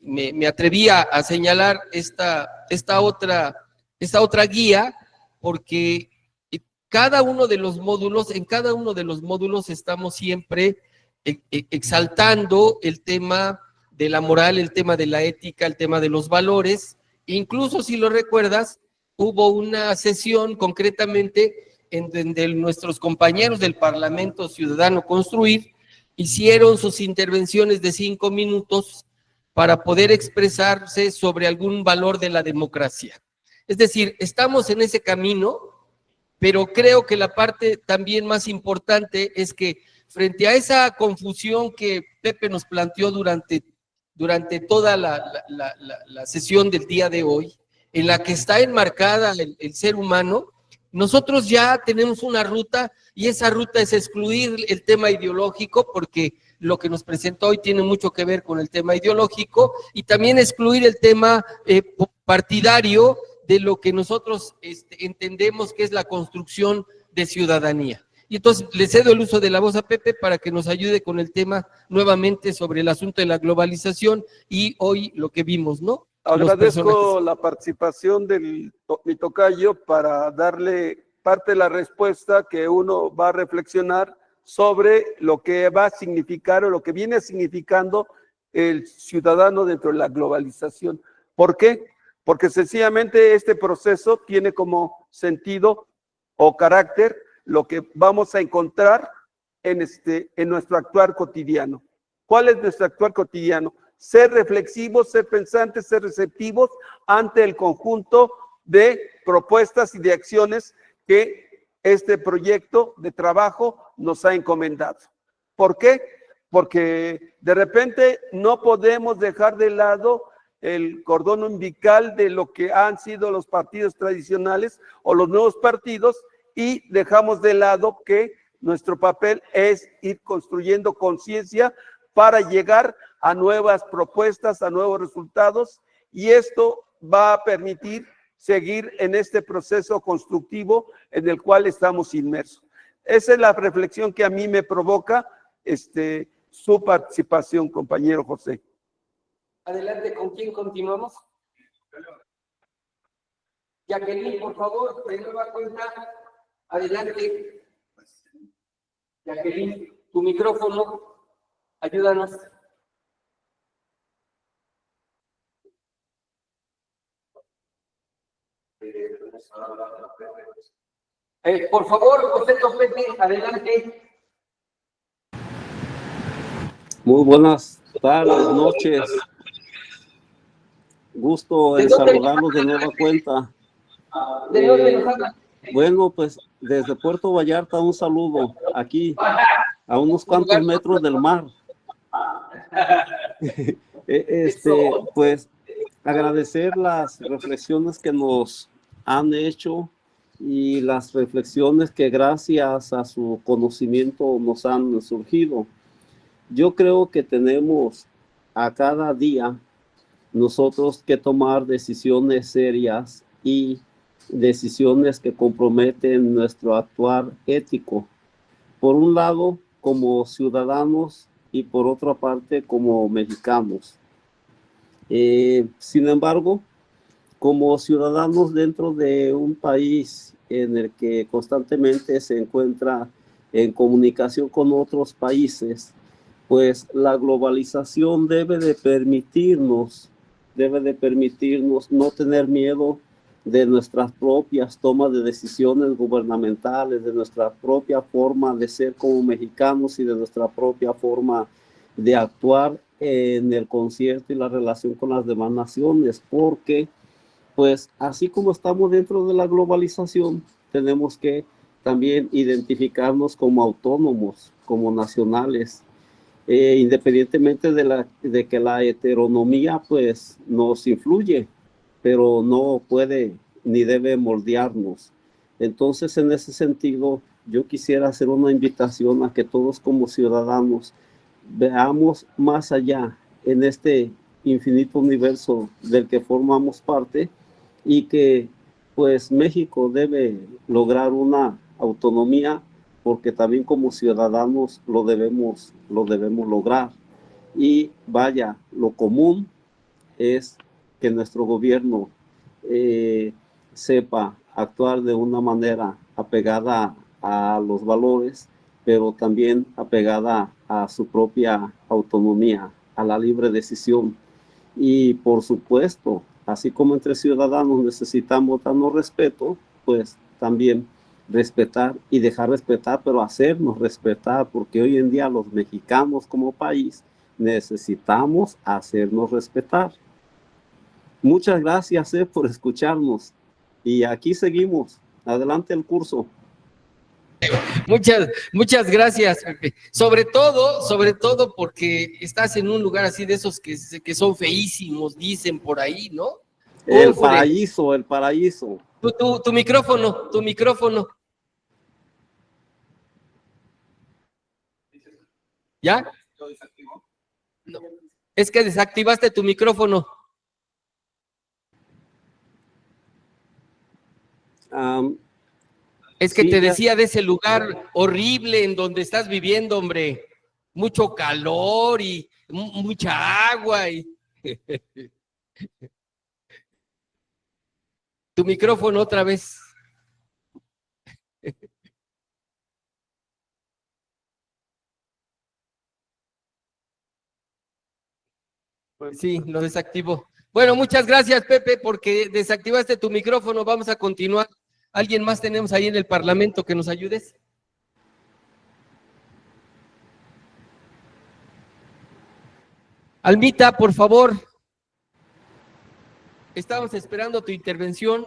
me atreví a señalar esta otra guía, porque en cada uno de los módulos estamos siempre exaltando el tema de la moral, el tema de la ética, el tema de los valores. Incluso, si lo recuerdas, hubo una sesión concretamente en donde nuestros compañeros del Parlamento Ciudadano Construir hicieron sus intervenciones de 5 minutos para poder expresarse sobre algún valor de la democracia. Es decir, estamos en ese camino, pero creo que la parte también más importante es que frente a esa confusión que Pepe nos planteó durante toda la sesión del día de hoy, en la que está enmarcada el ser humano, nosotros ya tenemos una ruta, y esa ruta es excluir el tema ideológico, porque lo que nos presentó hoy tiene mucho que ver con el tema ideológico, y también excluir el tema partidario de lo que nosotros entendemos que es la construcción de ciudadanía. Y entonces le cedo el uso de la voz a Pepe para que nos ayude con el tema nuevamente sobre el asunto de la globalización y hoy lo que vimos, ¿no? Agradezco la participación de mi tocayo para darle parte de la respuesta que uno va a reflexionar sobre lo que va a significar o lo que viene significando el ciudadano dentro de la globalización. ¿Por qué? Porque sencillamente este proceso tiene como sentido o carácter lo que vamos a encontrar en nuestro actuar cotidiano. ¿Cuál es nuestro actuar cotidiano? Ser reflexivos, ser pensantes, ser receptivos ante el conjunto de propuestas y de acciones que este proyecto de trabajo nos ha encomendado. ¿Por qué? Porque de repente no podemos dejar de lado el cordón umbilical de lo que han sido los partidos tradicionales o los nuevos partidos, y dejamos de lado que nuestro papel es ir construyendo conciencia para llegar a nuevas propuestas, a nuevos resultados, y esto va a permitir seguir en este proceso constructivo en el cual estamos inmersos. Esa es la reflexión que a mí me provoca su participación, compañero José. Adelante, ¿con quién continuamos? Jacqueline, por favor, de nueva cuenta. Adelante. Jacqueline, tu micrófono, ayúdanos. Por favor, José Topete, adelante. Muy buenas tardes, noches. Gusto en saludarlos de nueva cuenta. ¿De dónde nos habla? Bueno, pues desde Puerto Vallarta un saludo, aquí a unos cuantos metros del mar. Pues agradecer las reflexiones que nos han hecho y las reflexiones que gracias a su conocimiento nos han surgido. Yo creo que tenemos a cada día nosotros que tomar decisiones serias y decisiones que comprometen nuestro actuar ético. Por un lado, como ciudadanos, y por otra parte, como mexicanos. Sin embargo, como ciudadanos dentro de un país en el que constantemente se encuentra en comunicación con otros países, pues la globalización debe de permitirnos no tener miedo de nuestras propias tomas de decisiones gubernamentales, de nuestra propia forma de ser como mexicanos y de nuestra propia forma de actuar en el concierto y la relación con las demás naciones, porque pues así como estamos dentro de la globalización, tenemos que también identificarnos como autónomos, como nacionales, independientemente de que la heteronomía pues nos influye, pero no puede ni debe moldearnos. Entonces, en ese sentido, yo quisiera hacer una invitación a que todos como ciudadanos veamos más allá en este infinito universo del que formamos parte, y que pues México debe lograr una autonomía, porque también como ciudadanos lo debemos lograr. Y vaya, lo común es que nuestro gobierno sepa actuar de una manera apegada a los valores, pero también apegada a su propia autonomía, a la libre decisión. Y por supuesto, así como entre ciudadanos necesitamos darnos respeto, pues también respetar y dejar respetar, pero hacernos respetar, porque hoy en día los mexicanos como país necesitamos hacernos respetar. Muchas gracias por escucharnos, y aquí seguimos. Adelante el curso. Muchas gracias. Sobre todo porque estás en un lugar así de esos que son feísimos, dicen por ahí, ¿no? El Ufre. paraíso, el paraíso. Tu micrófono. ¿Ya? No, es que desactivaste tu micrófono. Es que Sí, te ya. decía de ese lugar horrible en donde estás viviendo, hombre. Mucho calor y mucha agua. Tu micrófono otra vez. Sí, lo desactivó. Bueno, muchas gracias, Pepe, porque desactivaste tu micrófono. Vamos a continuar. ¿Alguien más tenemos ahí en el Parlamento que nos ayudes? Almita, por favor. Estamos esperando tu intervención.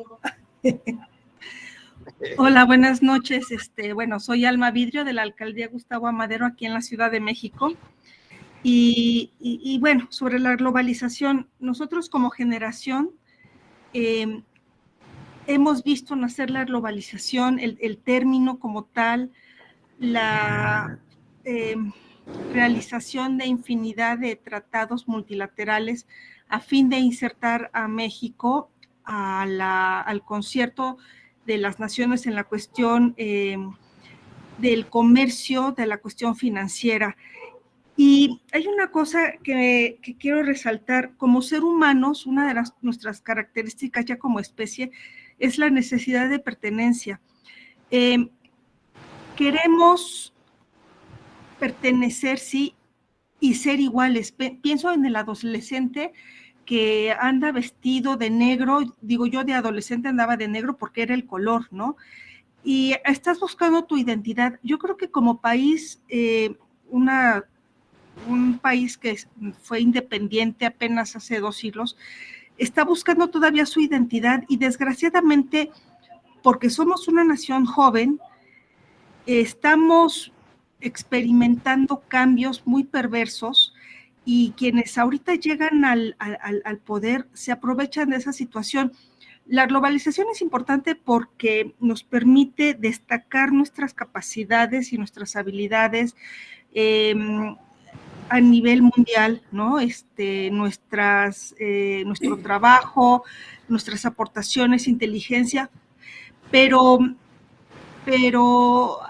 Hola, buenas noches. Bueno, soy Alma Vidrio de la Alcaldía Gustavo Amadero aquí en la Ciudad de México. Y bueno, sobre la globalización, nosotros como generación hemos visto nacer la globalización, el término como tal, la realización de infinidad de tratados multilaterales a fin de insertar a México al concierto de las naciones en la cuestión del comercio, de la cuestión financiera. Y hay una cosa que quiero resaltar, como ser humanos, una de nuestras características ya como especie es la necesidad de pertenencia. Queremos pertenecer, sí, y ser iguales. Pienso en el adolescente que anda vestido de negro, digo yo de adolescente andaba de negro porque era el color, ¿no? Y estás buscando tu identidad. Yo creo que como país, un país que fue independiente apenas hace 2 siglos, está buscando todavía su identidad y desgraciadamente, porque somos una nación joven, estamos experimentando cambios muy perversos y quienes ahorita llegan al poder se aprovechan de esa situación. La globalización es importante porque nos permite destacar nuestras capacidades y nuestras habilidades a nivel mundial, ¿no? Nuestro trabajo, nuestras aportaciones, inteligencia, pero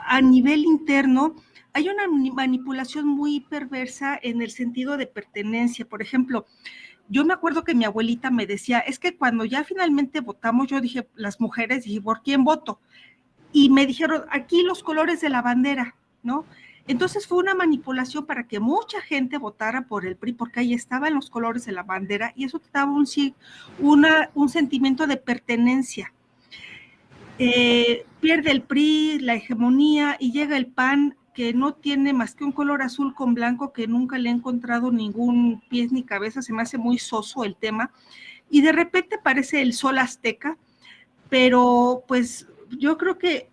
a nivel interno hay una manipulación muy perversa en el sentido de pertenencia. Por ejemplo, yo me acuerdo que mi abuelita me decía, es que cuando ya finalmente votamos, yo dije, las mujeres, dije, ¿por quién voto? Y me dijeron, aquí los colores de la bandera, ¿no? Entonces fue una manipulación para que mucha gente votara por el PRI, porque ahí estaban los colores de la bandera, y eso te daba un sentimiento de pertenencia. Pierde el PRI, la hegemonía, y llega el PAN, que no tiene más que un color azul con blanco, que nunca le he encontrado ningún pies ni cabeza, se me hace muy soso el tema, y de repente aparece el sol azteca, pero pues yo creo que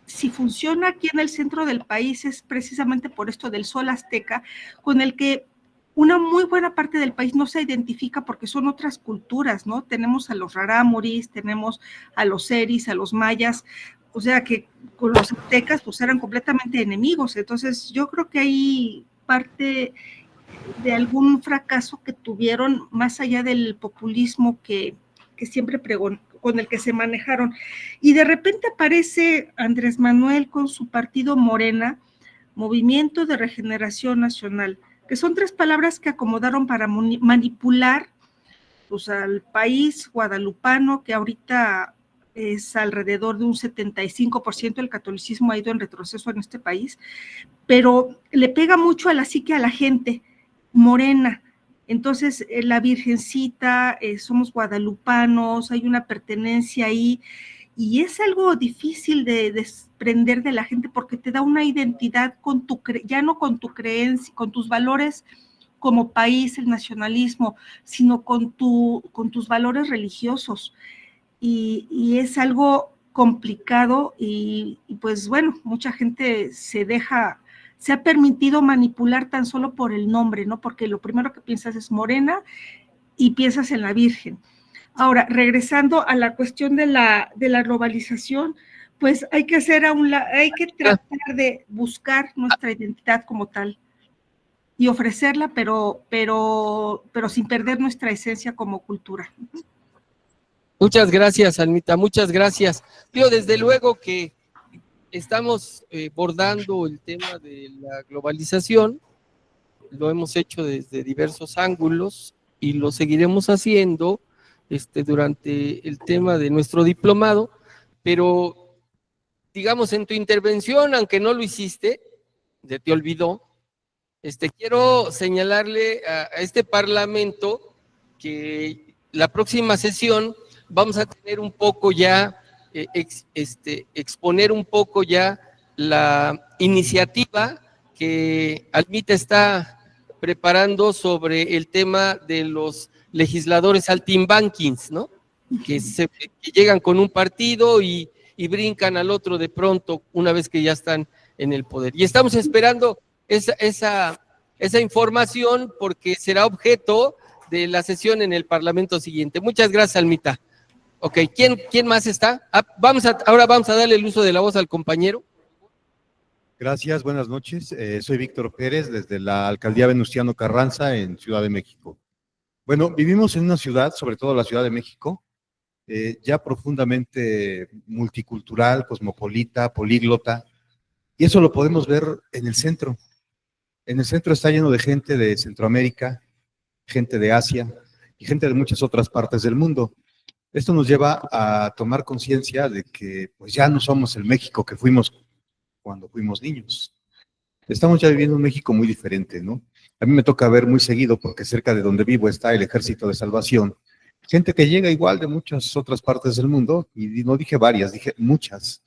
si funciona aquí en el centro del país es precisamente por esto del sol azteca, con el que una muy buena parte del país no se identifica porque son otras culturas, ¿no? Tenemos a los rarámuris, tenemos a los seris, a los mayas, o sea que con los aztecas pues eran completamente enemigos. Entonces yo creo que hay parte de algún fracaso que tuvieron más allá del populismo que siempre con el que se manejaron. Y de repente aparece Andrés Manuel con su partido Morena, Movimiento de Regeneración Nacional, que son 3 palabras que acomodaron para manipular pues, al país guadalupano, que ahorita es alrededor de un 75% el catolicismo ha ido en retroceso en este país, pero le pega mucho a la psique a la gente morena. Entonces, la Virgencita, somos guadalupanos, hay una pertenencia ahí, y es algo difícil de desprender de la gente porque te da una identidad con ya no con tu creencia, con tus valores como país, el nacionalismo, sino con tus valores religiosos. Y es algo complicado y pues bueno, mucha gente se ha permitido manipular tan solo por el nombre, ¿no? Porque lo primero que piensas es Morena y piensas en la Virgen. Ahora, regresando a la cuestión de la globalización, pues hay que tratar de buscar nuestra identidad como tal y ofrecerla, pero sin perder nuestra esencia como cultura. Muchas gracias, Almita, muchas gracias. Desde luego que estamos bordando el tema de la globalización, lo hemos hecho desde diversos ángulos y lo seguiremos haciendo durante el tema de nuestro diplomado, pero digamos en tu intervención, aunque no lo hiciste, se te olvidó, quiero señalarle a este Parlamento que la próxima sesión vamos a tener un poco ya, exponer un poco ya la iniciativa que Almita está preparando sobre el tema de los legisladores saltimbanquis, ¿no? Que llegan con un partido y brincan al otro de pronto una vez que ya están en el poder. Y estamos esperando esa información porque será objeto de la sesión en el Parlamento siguiente. Muchas gracias, Almita. Ok, ¿quién más está? Ahora vamos a darle el uso de la voz al compañero. Gracias, buenas noches. Soy Víctor Pérez desde la Alcaldía Venustiano Carranza en Ciudad de México. Bueno, vivimos en una ciudad, sobre todo la Ciudad de México, ya profundamente multicultural, cosmopolita, políglota, y eso lo podemos ver en el centro. En el centro está lleno de gente de Centroamérica, gente de Asia y gente de muchas otras partes del mundo. Esto nos lleva a tomar conciencia de que pues ya no somos el México que fuimos cuando fuimos niños. Estamos ya viviendo un México muy diferente, ¿no? A mí me toca ver muy seguido, porque cerca de donde vivo está el Ejército de Salvación, gente que llega igual de muchas otras partes del mundo, y no dije varias, dije muchas,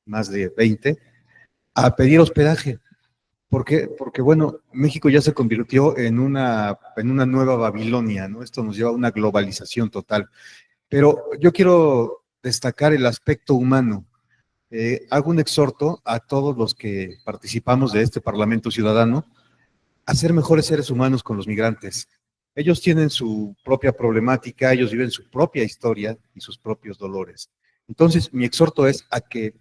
más de 20, a pedir hospedaje. ¿Por qué? Porque, bueno, México ya se convirtió en una nueva Babilonia, ¿no? Esto nos lleva a una globalización total. Pero yo quiero destacar el aspecto humano. Hago un exhorto a todos los que participamos de este Parlamento Ciudadano a ser mejores seres humanos con los migrantes. Ellos tienen su propia problemática, ellos viven su propia historia y sus propios dolores. Entonces, mi exhorto es a que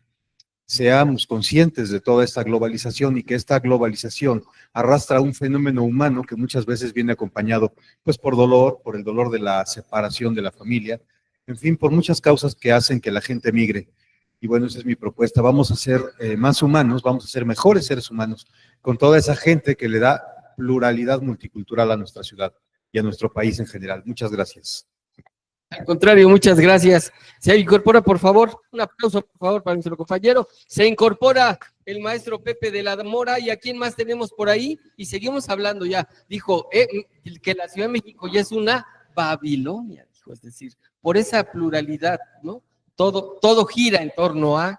seamos conscientes de toda esta globalización y que esta globalización arrastra un fenómeno humano que muchas veces viene acompañado pues por dolor, por el dolor de la separación de la familia, en fin, por muchas causas que hacen que la gente migre. Y bueno, esa es mi propuesta. Vamos a ser más humanos, vamos a ser mejores seres humanos con toda esa gente que le da pluralidad multicultural a nuestra ciudad y a nuestro país en general. Muchas gracias. Al contrario, muchas gracias. Se incorpora, por favor, un aplauso, por favor, para nuestro compañero. Se incorpora el maestro Pepe de la Mora. ¿Y a quién más tenemos por ahí? Y seguimos hablando ya. Dijo que la Ciudad de México ya es una Babilonia, dijo, es decir, por esa pluralidad, ¿no? Todo gira en torno al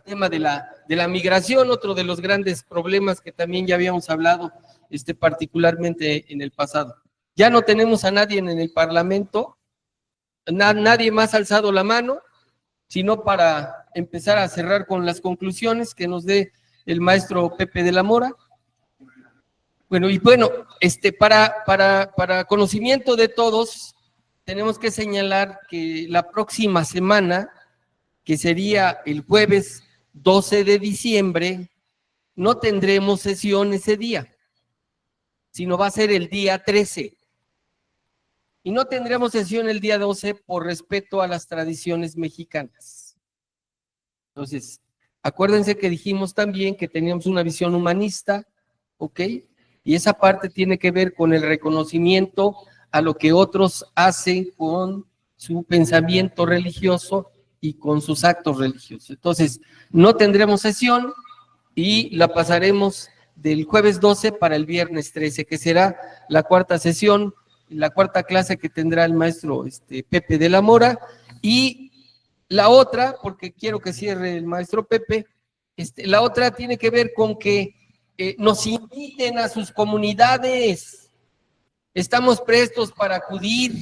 tema de la migración, otro de los grandes problemas que también ya habíamos hablado, particularmente en el pasado. Ya no tenemos a nadie en el Parlamento, nadie más ha alzado la mano, sino para empezar a cerrar con las conclusiones que nos dé el maestro Pepe de la Mora. Bueno, para conocimiento de todos, tenemos que señalar que la próxima semana, que sería el jueves 12 de diciembre, no tendremos sesión ese día, sino va a ser el día 13. Y no tendremos sesión el día 12 por respeto a las tradiciones mexicanas. Entonces, acuérdense que dijimos también que teníamos una visión humanista, ¿ok? Y esa parte tiene que ver con el reconocimiento a lo que otros hacen con su pensamiento religioso y con sus actos religiosos. Entonces, no tendremos sesión y la pasaremos del jueves 12 para el viernes 13, que será la cuarta sesión, la cuarta clase que tendrá el maestro Pepe de la Mora. Y la otra, porque quiero que cierre el maestro Pepe, la otra tiene que ver con que nos inviten a sus comunidades. Estamos prestos para acudir,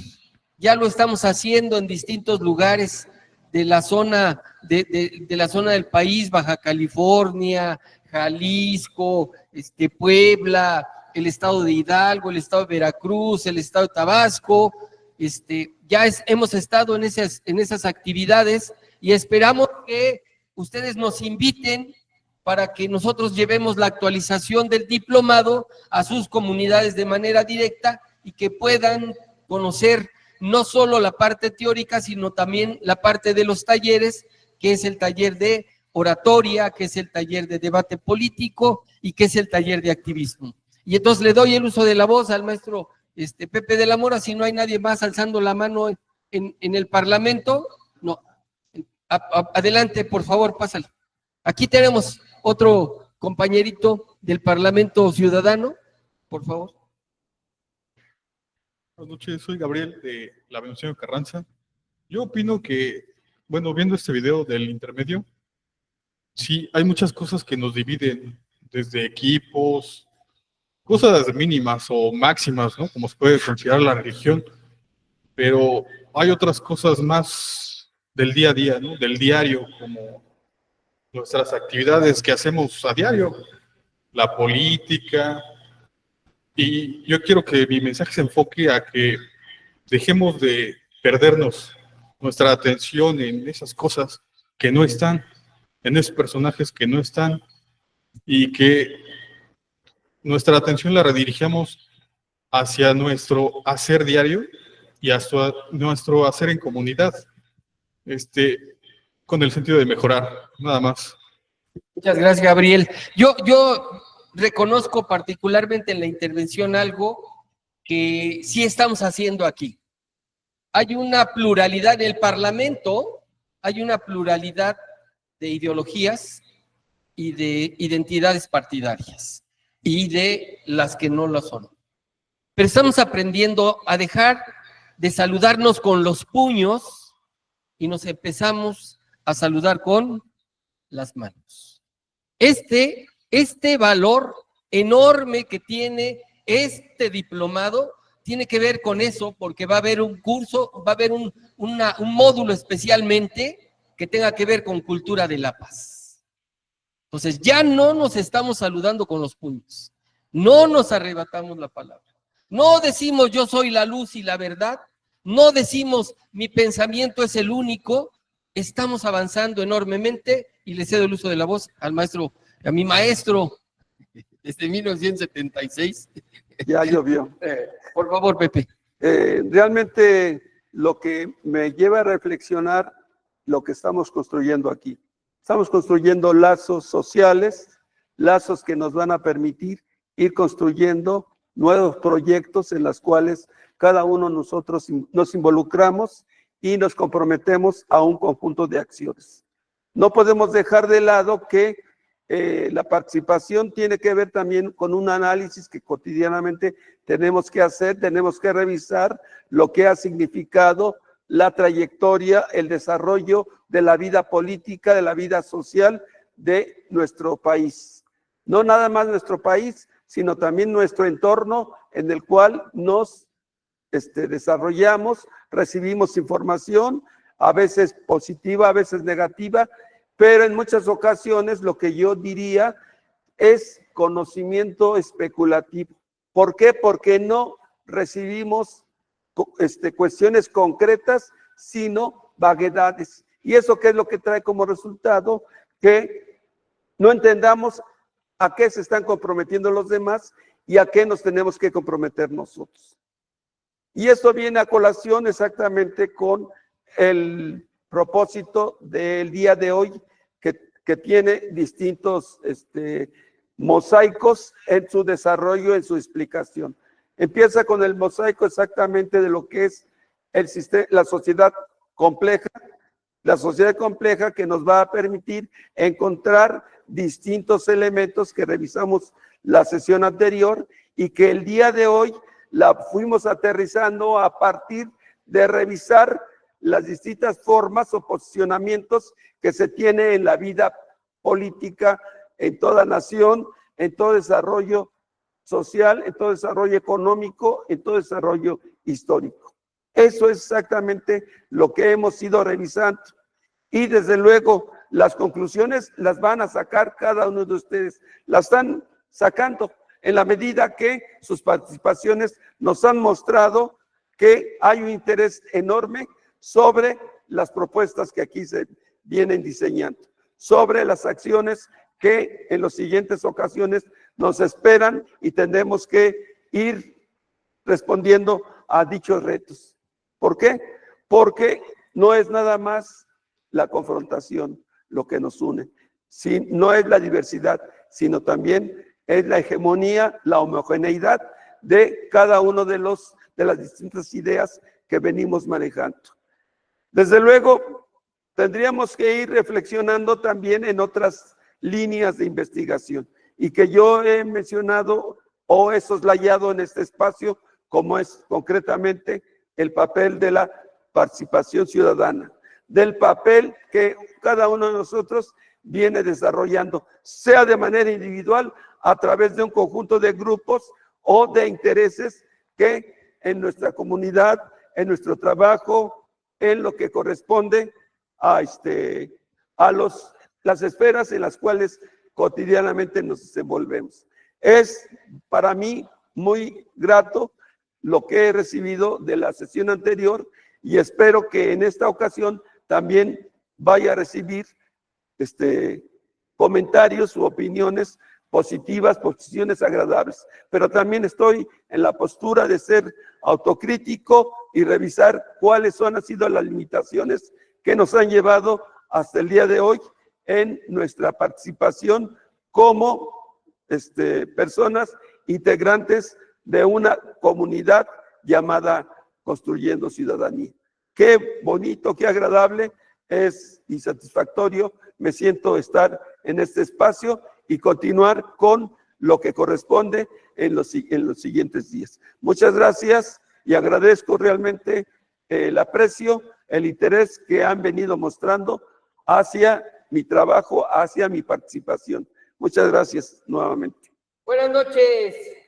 ya lo estamos haciendo en distintos lugares de la zona de la zona del país, Baja California, Jalisco, Puebla, el estado de Hidalgo, el estado de Veracruz, el estado de Tabasco. Hemos estado en esas actividades y esperamos que ustedes nos inviten para que nosotros llevemos la actualización del diplomado a sus comunidades de manera directa y que puedan conocer no solo la parte teórica, sino también la parte de los talleres, que es el taller de oratoria, que es el taller de debate político y que es el taller de activismo. Y entonces le doy el uso de la voz al maestro Pepe de la Mora, si no hay nadie más alzando la mano en el Parlamento. No, adelante, por favor, pásale. Aquí tenemos otro compañerito del Parlamento Ciudadano, por favor. Buenas noches, soy Gabriel de la Venustiano Carranza. Yo opino que, bueno, viendo este video del intermedio, sí, hay muchas cosas que nos dividen, desde equipos, cosas mínimas o máximas, ¿no? Como se puede considerar la religión, pero hay otras cosas más del día a día, ¿no? Del diario, como nuestras actividades que hacemos a diario, la política. Y yo quiero que mi mensaje se enfoque a que dejemos de perdernos nuestra atención en esas cosas que no están, en esos personajes que no están, y que nuestra atención la redirigamos hacia nuestro hacer diario y hacia nuestro hacer en comunidad, con el sentido de mejorar, nada más. Muchas gracias, Gabriel. Yo reconozco particularmente en la intervención algo que sí estamos haciendo aquí. Hay una pluralidad en el Parlamento, hay una pluralidad de ideologías y de identidades partidarias y de las que no lo son. Pero estamos aprendiendo a dejar de saludarnos con los puños y nos empezamos a saludar con las manos. Este valor enorme que tiene este diplomado tiene que ver con eso, porque va a haber un curso, va a haber un módulo especialmente que tenga que ver con cultura de la paz. Entonces ya no nos estamos saludando con los puños, no nos arrebatamos la palabra, no decimos yo soy la luz y la verdad, no decimos mi pensamiento es el único. Estamos avanzando enormemente y le cedo el uso de la voz al maestro, a mi maestro desde 1976. Ya llovió. Por favor, Pepe. Realmente lo que me lleva a reflexionar lo que estamos construyendo aquí. Estamos construyendo lazos sociales, lazos que nos van a permitir ir construyendo nuevos proyectos en los cuales cada uno de nosotros nos involucramos y nos comprometemos a un conjunto de acciones. No podemos dejar de lado que la participación tiene que ver también con un análisis que cotidianamente tenemos que hacer, tenemos que revisar lo que ha significado la trayectoria, el desarrollo de la vida política, de la vida social de nuestro país. No nada más nuestro país, sino también nuestro entorno en el cual nos desarrollamos, recibimos información, a veces positiva, a veces negativa, pero en muchas ocasiones lo que yo diría es conocimiento especulativo. ¿Por qué? Porque no recibimos cuestiones concretas, sino vaguedades. ¿Y eso qué es lo que trae como resultado? Que no entendamos a qué se están comprometiendo los demás y a qué nos tenemos que comprometer nosotros. Y esto viene a colación exactamente con el propósito del día de hoy, que tiene distintos mosaicos en su desarrollo, en su explicación. Empieza con el mosaico exactamente de lo que es la sociedad compleja que nos va a permitir encontrar distintos elementos que revisamos la sesión anterior y que el día de hoy la fuimos aterrizando a partir de revisar las distintas formas o posicionamientos que se tiene en la vida política, en toda nación, en todo desarrollo social, en todo desarrollo económico, en todo desarrollo histórico. Eso es exactamente lo que hemos ido revisando. y desde luego las conclusiones las van a sacar cada uno de ustedes, las están sacando en la medida que sus participaciones nos han mostrado que hay un interés enorme sobre las propuestas que aquí se vienen diseñando, sobre las acciones que en las siguientes ocasiones nos esperan y tendremos que ir respondiendo a dichos retos. ¿Por qué? Porque no es nada más la confrontación lo que nos une, no es la diversidad, sino también es la hegemonía, la homogeneidad de cada uno de las distintas ideas que venimos manejando. Desde luego, tendríamos que ir reflexionando también en otras líneas de investigación y que yo he mencionado o he soslayado en este espacio, como es concretamente el papel de la participación ciudadana, del papel que cada uno de nosotros viene desarrollando, sea de manera individual, a través de un conjunto de grupos o de intereses que en nuestra comunidad, en nuestro trabajo, en lo que corresponde a las esferas en las cuales cotidianamente nos desenvolvemos. Es para mí muy grato lo que he recibido de la sesión anterior y espero que en esta ocasión también vaya a recibir comentarios u opiniones positivas, posiciones agradables, pero también estoy en la postura de ser autocrítico y revisar cuáles han sido las limitaciones que nos han llevado hasta el día de hoy en nuestra participación como personas integrantes de una comunidad llamada Construyendo Ciudadanía. Qué bonito, qué agradable es y satisfactorio me siento estar en este espacio y continuar con lo que corresponde en los siguientes días. Muchas gracias y agradezco realmente el aprecio, el interés que han venido mostrando hacia mi trabajo, hacia mi participación. Muchas gracias nuevamente. Buenas noches.